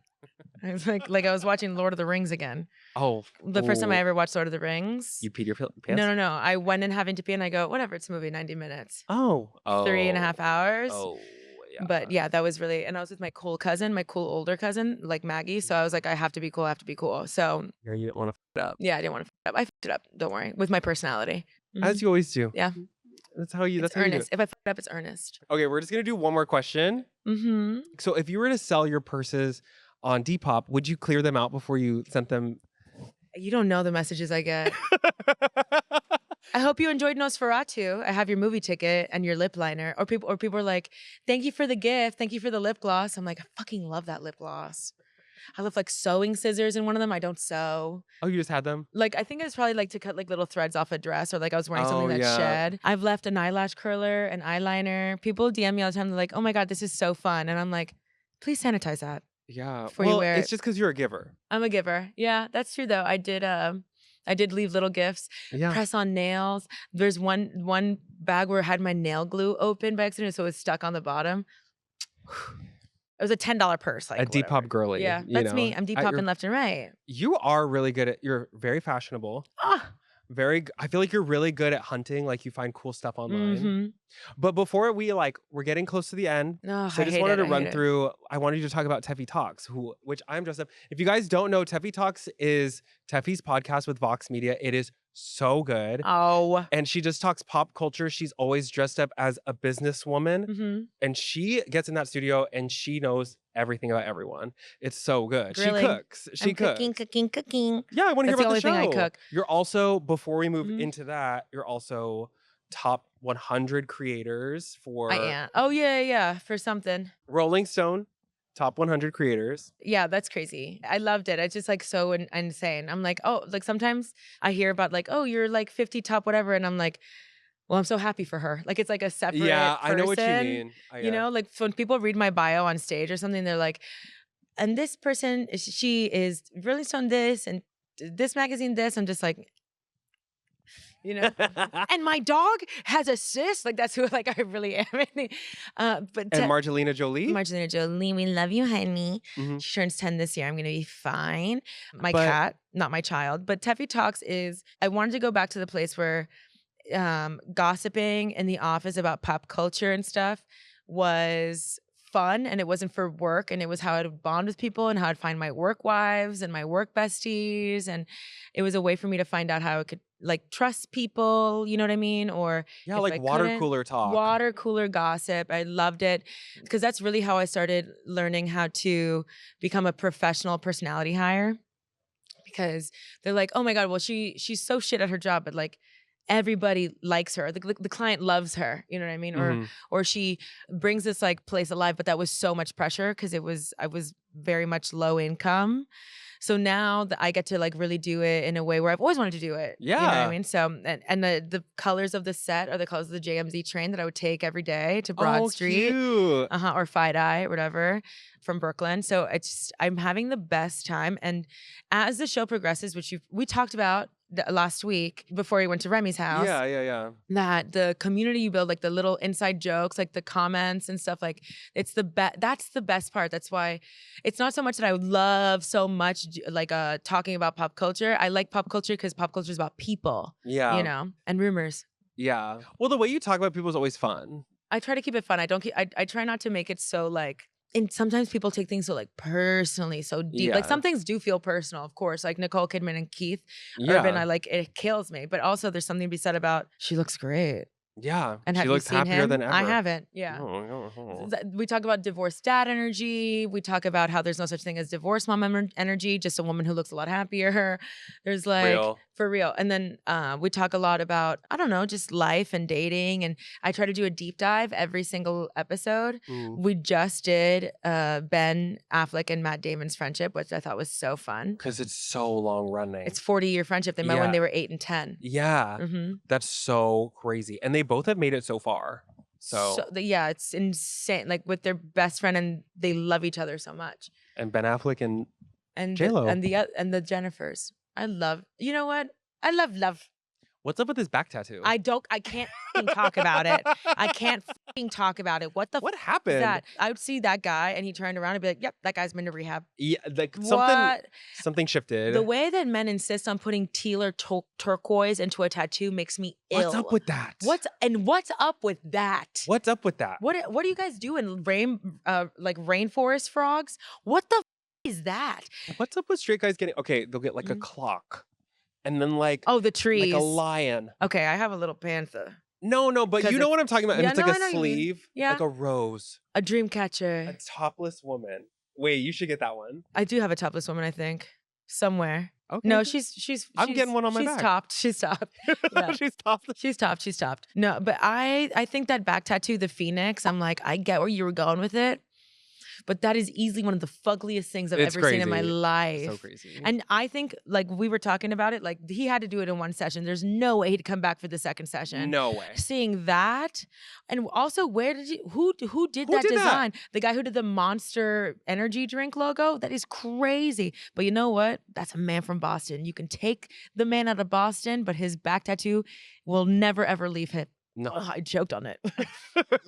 Speaker 4: I was like I was watching Lord of the Rings again.
Speaker 1: Oh.
Speaker 4: The first time I
Speaker 1: ooh.
Speaker 4: ever watched Lord of the Rings.
Speaker 1: You peed your pants?
Speaker 4: No. I went in having to pee and I go, whatever, it's a movie, 90 minutes.
Speaker 1: Oh.
Speaker 4: 3.5 hours.
Speaker 1: Oh, yeah.
Speaker 4: But yeah, that was really, and I was with my cool older cousin, like Maggie. So I was like, I have to be cool. So
Speaker 1: Yeah, you didn't want to f it up.
Speaker 4: yeah, I didn't want to f it up. I f***ed it up. Don't worry. With my personality.
Speaker 1: As you always do.
Speaker 4: Yeah.
Speaker 1: That's how you.
Speaker 4: It's
Speaker 1: That's how you do
Speaker 4: earnest.
Speaker 1: it.
Speaker 4: If I f it up, it's earnest.
Speaker 1: Okay, we're just gonna do one more question.
Speaker 4: Mm-hmm.
Speaker 1: So, if you were to sell your purses on Depop, would you clear them out before you sent them?
Speaker 4: You don't know the messages I get. I hope you enjoyed Nosferatu. I have your movie ticket and your lip liner. Or people are like, thank you for the gift. Thank you for the lip gloss. I'm like, I fucking love that lip gloss. I love like sewing scissors in one of them. I don't sew.
Speaker 1: Oh, you just had them?
Speaker 4: Like, I think it's probably like to cut like little threads off a dress or like I was wearing
Speaker 1: Oh,
Speaker 4: something that
Speaker 1: yeah.
Speaker 4: shed. I've left an eyelash curler, an eyeliner. People DM me all the time. They're like, oh my God, this is so fun. And I'm like, please sanitize that.
Speaker 1: Yeah.
Speaker 4: Before you
Speaker 1: Well,
Speaker 4: wear
Speaker 1: it's
Speaker 4: it.
Speaker 1: just because you're a giver.
Speaker 4: I'm a giver. Yeah, that's true though. I did leave little gifts.
Speaker 1: Yeah.
Speaker 4: Press on nails. There's one bag where I had my nail glue open by accident, so it was stuck on the bottom. It was a $10 purse. Like
Speaker 1: A Depop
Speaker 4: whatever.
Speaker 1: girly.
Speaker 4: Yeah,
Speaker 1: you
Speaker 4: that's
Speaker 1: know.
Speaker 4: me. I'm
Speaker 1: At
Speaker 4: Depopping
Speaker 1: your-
Speaker 4: left and right.
Speaker 1: You are really good at. You're very fashionable.
Speaker 4: Ah.
Speaker 1: I feel like you're really good at hunting. Like you find cool stuff online.
Speaker 4: Mhm.
Speaker 1: But before we're getting close to the end.
Speaker 4: No,
Speaker 1: So I just
Speaker 4: hate
Speaker 1: wanted
Speaker 4: it.
Speaker 1: to
Speaker 4: I
Speaker 1: run
Speaker 4: hate it.
Speaker 1: through. I wanted you to talk about Tefi Talks, which I'm dressed up. If you guys don't know, Tefi Talks is Tefi's podcast with Vox Media. It is so good.
Speaker 4: Oh.
Speaker 1: And she just talks pop culture. She's always dressed up as a businesswoman.
Speaker 4: Mm-hmm.
Speaker 1: And she gets in that studio and she knows everything about everyone. It's so good. She
Speaker 4: Grilling.
Speaker 1: cooks. She
Speaker 4: I'm
Speaker 1: cooks.
Speaker 4: cooking.
Speaker 1: Yeah, I want to hear
Speaker 4: That's the
Speaker 1: about
Speaker 4: only
Speaker 1: the
Speaker 4: thing I
Speaker 1: show.
Speaker 4: cook.
Speaker 1: You're also, before we move
Speaker 4: Mhm.
Speaker 1: into that, you're also top 100 creators for
Speaker 4: I am. Oh, yeah. For something.
Speaker 1: Rolling Stone, top 100 creators.
Speaker 4: Yeah, that's crazy. I loved it. It's just like so insane. I'm like, oh, like sometimes I hear about like, oh, you're like 50 top whatever. And I'm like, well, I'm so happy for her. Like it's like a separate
Speaker 1: Yeah,
Speaker 4: person.
Speaker 1: I know what you mean.
Speaker 4: You know, like when people read my bio on stage or something, they're like, and this person, she is Rolling Stone this and this magazine this. I'm just like, you know, and my dog has a cyst. Like that's who like I really am. But
Speaker 1: And Margelina Jolie.
Speaker 4: Margelina Jolie, we love you, honey.
Speaker 1: Mhm.
Speaker 4: She turns 10 this year. I'm gonna be fine. My
Speaker 1: But-
Speaker 4: cat, not my child. But Tefi Talks is. I wanted to go back to the place where gossiping in the office about pop culture and stuff was fun, and it wasn't for work, and it was how I'd bond with people and how I'd find my work wives and my work besties, and it was a way for me to find out how I could like trust people, you know what I mean? Or
Speaker 1: Yeah,
Speaker 4: if
Speaker 1: like
Speaker 4: I
Speaker 1: water
Speaker 4: couldn't,
Speaker 1: cooler talk.
Speaker 4: water cooler gossip. I loved it because that's really how I started learning how to become a professional personality hire, because they're like, oh my God, well she's so shit at her job, but like everybody likes her. The client loves her. You know what I mean?
Speaker 1: Mhm.
Speaker 4: Or she brings this like place alive, but that was so much pressure because I was very much low income. So now that I get to like really do it in a way where I've always wanted to do it. You know what
Speaker 1: Yeah.
Speaker 4: I mean? So and the colors of the set are the colors of the JMZ train that I would take every day to Broad Street.
Speaker 1: Cute.
Speaker 4: Or Fight Eye or whatever from Brooklyn. So I'm having the best time. And as the show progresses, which we talked about last week before we went to Remy's house,
Speaker 1: Yeah.
Speaker 4: that the community you build, like the little inside jokes, like the comments and stuff, like it's that's the best part. That's why it's not so much that I love so much like talking about pop culture. I like pop culture because pop culture is about people,
Speaker 1: Yeah.
Speaker 4: you know, and rumors.
Speaker 1: Yeah. Well, the way you talk about people is always fun.
Speaker 4: I try to keep it fun. I try not to make it so like, and sometimes people take things so like personally, so deep. Like
Speaker 1: Yeah.
Speaker 4: some things do feel personal, of course, like Nicole Kidman and Keith
Speaker 1: Yeah.
Speaker 4: Urban. I like it kills me, but also there's something to be said about she looks great.
Speaker 1: Yeah.
Speaker 4: And
Speaker 1: she
Speaker 4: have
Speaker 1: looks
Speaker 4: you seen
Speaker 1: happier
Speaker 4: him?
Speaker 1: than ever.
Speaker 4: I haven't. Yeah. We talk about divorced dad energy. We talk about how there's no such thing as divorced mom energy, just a woman who looks a lot happier. There's like
Speaker 1: Real.
Speaker 4: for real. And then we talk a lot about, I don't know, just life and dating. And I try to do a deep dive every single episode.
Speaker 1: Ooh.
Speaker 4: We just did Ben Affleck and Matt Damon's friendship, which I thought was so fun.
Speaker 1: Because it's so long running.
Speaker 4: It's 40-year friendship. They met when
Speaker 1: Yeah.
Speaker 4: they were 8 and 10.
Speaker 1: Yeah.
Speaker 4: Mm-hmm.
Speaker 1: That's so crazy. And they both have made it so far. So
Speaker 4: yeah, it's insane. Like with their best friend, and they love each other so much.
Speaker 1: and Ben Affleck and
Speaker 4: And
Speaker 1: J-Lo.
Speaker 4: and the Jennifers. I love. You know what? I love.
Speaker 1: what's up with this back tattoo?
Speaker 4: I can't fucking talk about it. I can't fucking talk about it. What the
Speaker 1: What
Speaker 4: f-
Speaker 1: happened?
Speaker 4: is that? I would see that guy and he turned around and be like, "Yep, that guy's been to rehab."
Speaker 1: Yeah, like
Speaker 4: What?
Speaker 1: something shifted.
Speaker 4: The way that men insist on putting teal or turquoise into a tattoo makes me ill.
Speaker 1: What's up with that?
Speaker 4: What's up with that?
Speaker 1: What's up with that?
Speaker 4: What do you guys do in like rainforest frogs? What the f- is that?
Speaker 1: What's up with straight guys getting okay? They'll get like a
Speaker 4: Mhm.
Speaker 1: clock, and then like
Speaker 4: Oh, the trees.
Speaker 1: like a lion.
Speaker 4: Okay, I have a little panther.
Speaker 1: No, but
Speaker 4: 'Cause
Speaker 1: you know
Speaker 4: it's-
Speaker 1: what I'm talking about. And
Speaker 4: Yeah,
Speaker 1: it's
Speaker 4: no,
Speaker 1: like
Speaker 4: I know
Speaker 1: a
Speaker 4: what you mean.
Speaker 1: sleeve,
Speaker 4: Yeah.
Speaker 1: like a rose,
Speaker 4: A dream
Speaker 1: a
Speaker 4: catcher.
Speaker 1: topless woman. Wait, you should get that one.
Speaker 4: I do have a topless woman, I think. Somewhere.
Speaker 1: Okay.
Speaker 4: No, she's
Speaker 1: I'm getting one on my
Speaker 4: she's
Speaker 1: back.
Speaker 4: topped. She's topped. Yeah.
Speaker 1: She's topless.
Speaker 4: She's topped. No, but I think that back tattoo, the phoenix, I'm like, I get where you were going with it. But that is easily one of the fuggliest things I've
Speaker 1: It's
Speaker 4: ever seen in my
Speaker 1: crazy.
Speaker 4: life.
Speaker 1: So crazy.
Speaker 4: And I think, like we were talking about it, like he had to do it in one session. There's no way he'd come back for the second session.
Speaker 1: no way.
Speaker 4: Seeing that, and also who did
Speaker 1: Who
Speaker 4: that
Speaker 1: did that?
Speaker 4: design? The guy who did the Monster Energy drink logo? That is crazy. But you know what? That's a man from Boston. You can take the man out of Boston, but his back tattoo will never ever leave him.
Speaker 1: No.
Speaker 4: Ugh, I choked on it.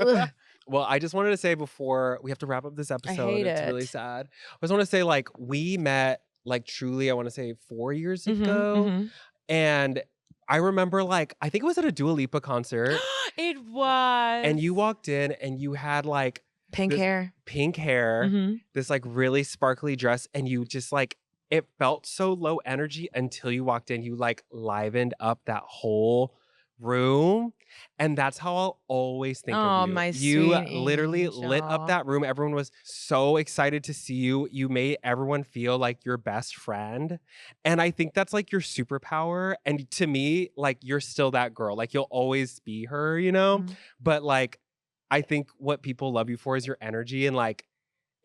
Speaker 4: Ugh.
Speaker 1: Well, I just wanted to say before we have to wrap up this episode,
Speaker 4: hate
Speaker 1: it's really
Speaker 4: it.
Speaker 1: sad. I just want to say, like, we met, like, truly, I want to say 4 years
Speaker 4: Mhm,
Speaker 1: ago.
Speaker 4: mhm.
Speaker 1: And I remember, like, I think it was at a Dua Lipa concert.
Speaker 4: It was.
Speaker 1: And you walked in and you had, like,
Speaker 4: pink
Speaker 1: this
Speaker 4: hair.
Speaker 1: pink hair,
Speaker 4: Mhm.
Speaker 1: this, like, really sparkly dress. And you just, like, it felt so low energy until you walked in. You like livened up that whole room. And that's how I'll always think
Speaker 4: Oh,
Speaker 1: of you.
Speaker 4: my
Speaker 1: You
Speaker 4: sweet
Speaker 1: literally lit up
Speaker 4: angel.
Speaker 1: that room. Everyone was so excited to see you. You made everyone feel like your best friend. And I think that's like your superpower. And to me, like you're still that girl. Like you'll always be her, you know?
Speaker 4: Mhm.
Speaker 1: But like, I think what people love you for is your energy. And like,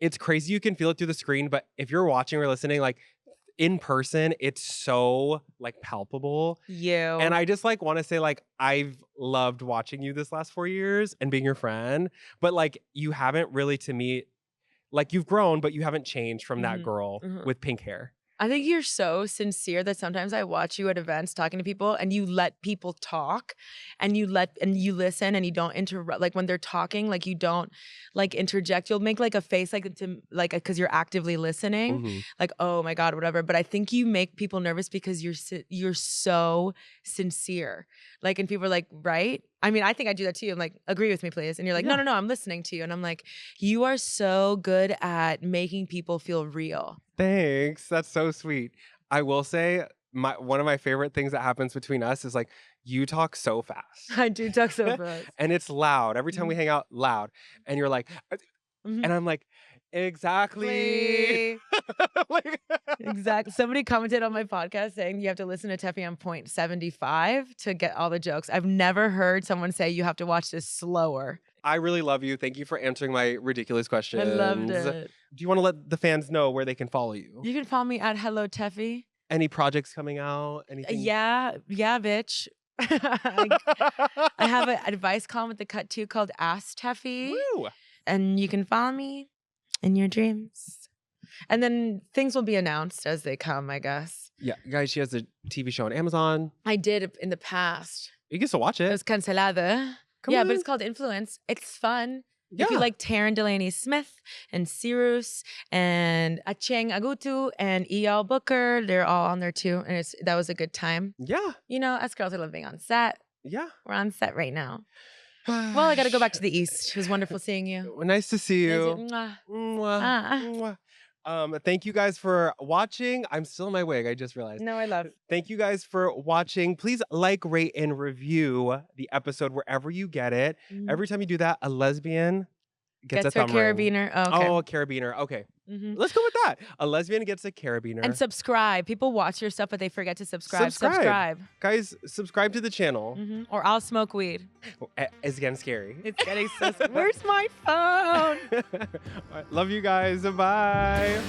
Speaker 1: it's crazy you can feel it through the screen, but if you're watching or listening, like in person, it's so like palpable. And
Speaker 4: You.
Speaker 1: I just like want to say, like, I've loved watching you this last 4 years and being your friend, but like you haven't really to me, like you've grown, but you haven't changed from that
Speaker 4: Mhm,
Speaker 1: girl
Speaker 4: mhm.
Speaker 1: with pink hair.
Speaker 4: I think you're so sincere that sometimes I watch you at events talking to people and you let people talk and you listen and you don't interrupt. Like when they're talking, like you don't like interject. You'll make like a face like to like because you're actively listening,
Speaker 1: Mhm.
Speaker 4: like oh my god, whatever. But I think you make people nervous because you're so sincere. Like and people are like, right? I mean, I think I do that too. I'm like, agree with me, please. And you're like, no,
Speaker 1: Yeah.
Speaker 4: no, no, I'm listening to you. And I'm like, you are so good at making people feel real.
Speaker 1: Thanks. That's so sweet. I will say, one of my favorite things that happens between us is like you talk so fast.
Speaker 4: I do talk so fast.
Speaker 1: And it's loud. Every time we
Speaker 4: Mhm.
Speaker 1: hang out, loud. And you're like,
Speaker 4: Mhm.
Speaker 1: and I'm like, exactly. Like,
Speaker 4: Exactly. Somebody commented on my podcast saying you have to listen to Tefi on point 75 to get all the jokes. I've never heard someone say you have to watch this slower.
Speaker 1: I really love you. Thank you for answering my ridiculous questions.
Speaker 4: I loved it.
Speaker 1: Do you want to let the fans know where they can follow you?
Speaker 4: You can follow me at Hello Tefi.
Speaker 1: Any projects coming out? Anything?
Speaker 4: Yeah, bitch. I have an advice column with the Cut 2 called Ask Tefi.
Speaker 1: Woo!
Speaker 4: And you can follow me in your dreams. And then things will be announced as they come, I guess.
Speaker 1: Yeah, guys, she has a TV show on Amazon.
Speaker 4: I did in the past.
Speaker 1: You get to watch
Speaker 4: It
Speaker 1: it.
Speaker 4: was cancelada.
Speaker 1: Come
Speaker 4: Yeah,
Speaker 1: on.
Speaker 4: but it's called Influence. It's fun.
Speaker 1: Yeah.
Speaker 4: If you like Taryn Delaney Smith and Cyrus and Acheng Agutu and E.L. Booker, they're all on there too. And that was a good time.
Speaker 1: Yeah.
Speaker 4: You know, us girls are living on set.
Speaker 1: Yeah.
Speaker 4: We're on set right now. Well, I got to go back to the East. It was wonderful seeing you.
Speaker 1: Nice to see you.
Speaker 4: Mwah.
Speaker 1: Mwah,
Speaker 4: Ah.
Speaker 1: mwah. Thank you guys for watching. I'm still in my wig. I just realized.
Speaker 4: No, I love.
Speaker 1: Thank you guys for watching. Please like, rate, and review the episode wherever you get it.
Speaker 4: Mhm.
Speaker 1: Every time you do that, a lesbian gets a
Speaker 4: Gets her
Speaker 1: thumb ring.
Speaker 4: carabiner. Oh, okay.
Speaker 1: Oh, a carabiner. Okay.
Speaker 4: Mhm.
Speaker 1: Let's go with that. A lesbian gets a carabiner.
Speaker 4: And subscribe. People watch your stuff, but they forget to subscribe. Subscribe.
Speaker 1: Guys, subscribe to the channel.
Speaker 4: Mhm. Or I'll smoke weed.
Speaker 1: It's getting scary.
Speaker 4: It's getting so. Where's my phone?
Speaker 1: All right, love you guys. Bye.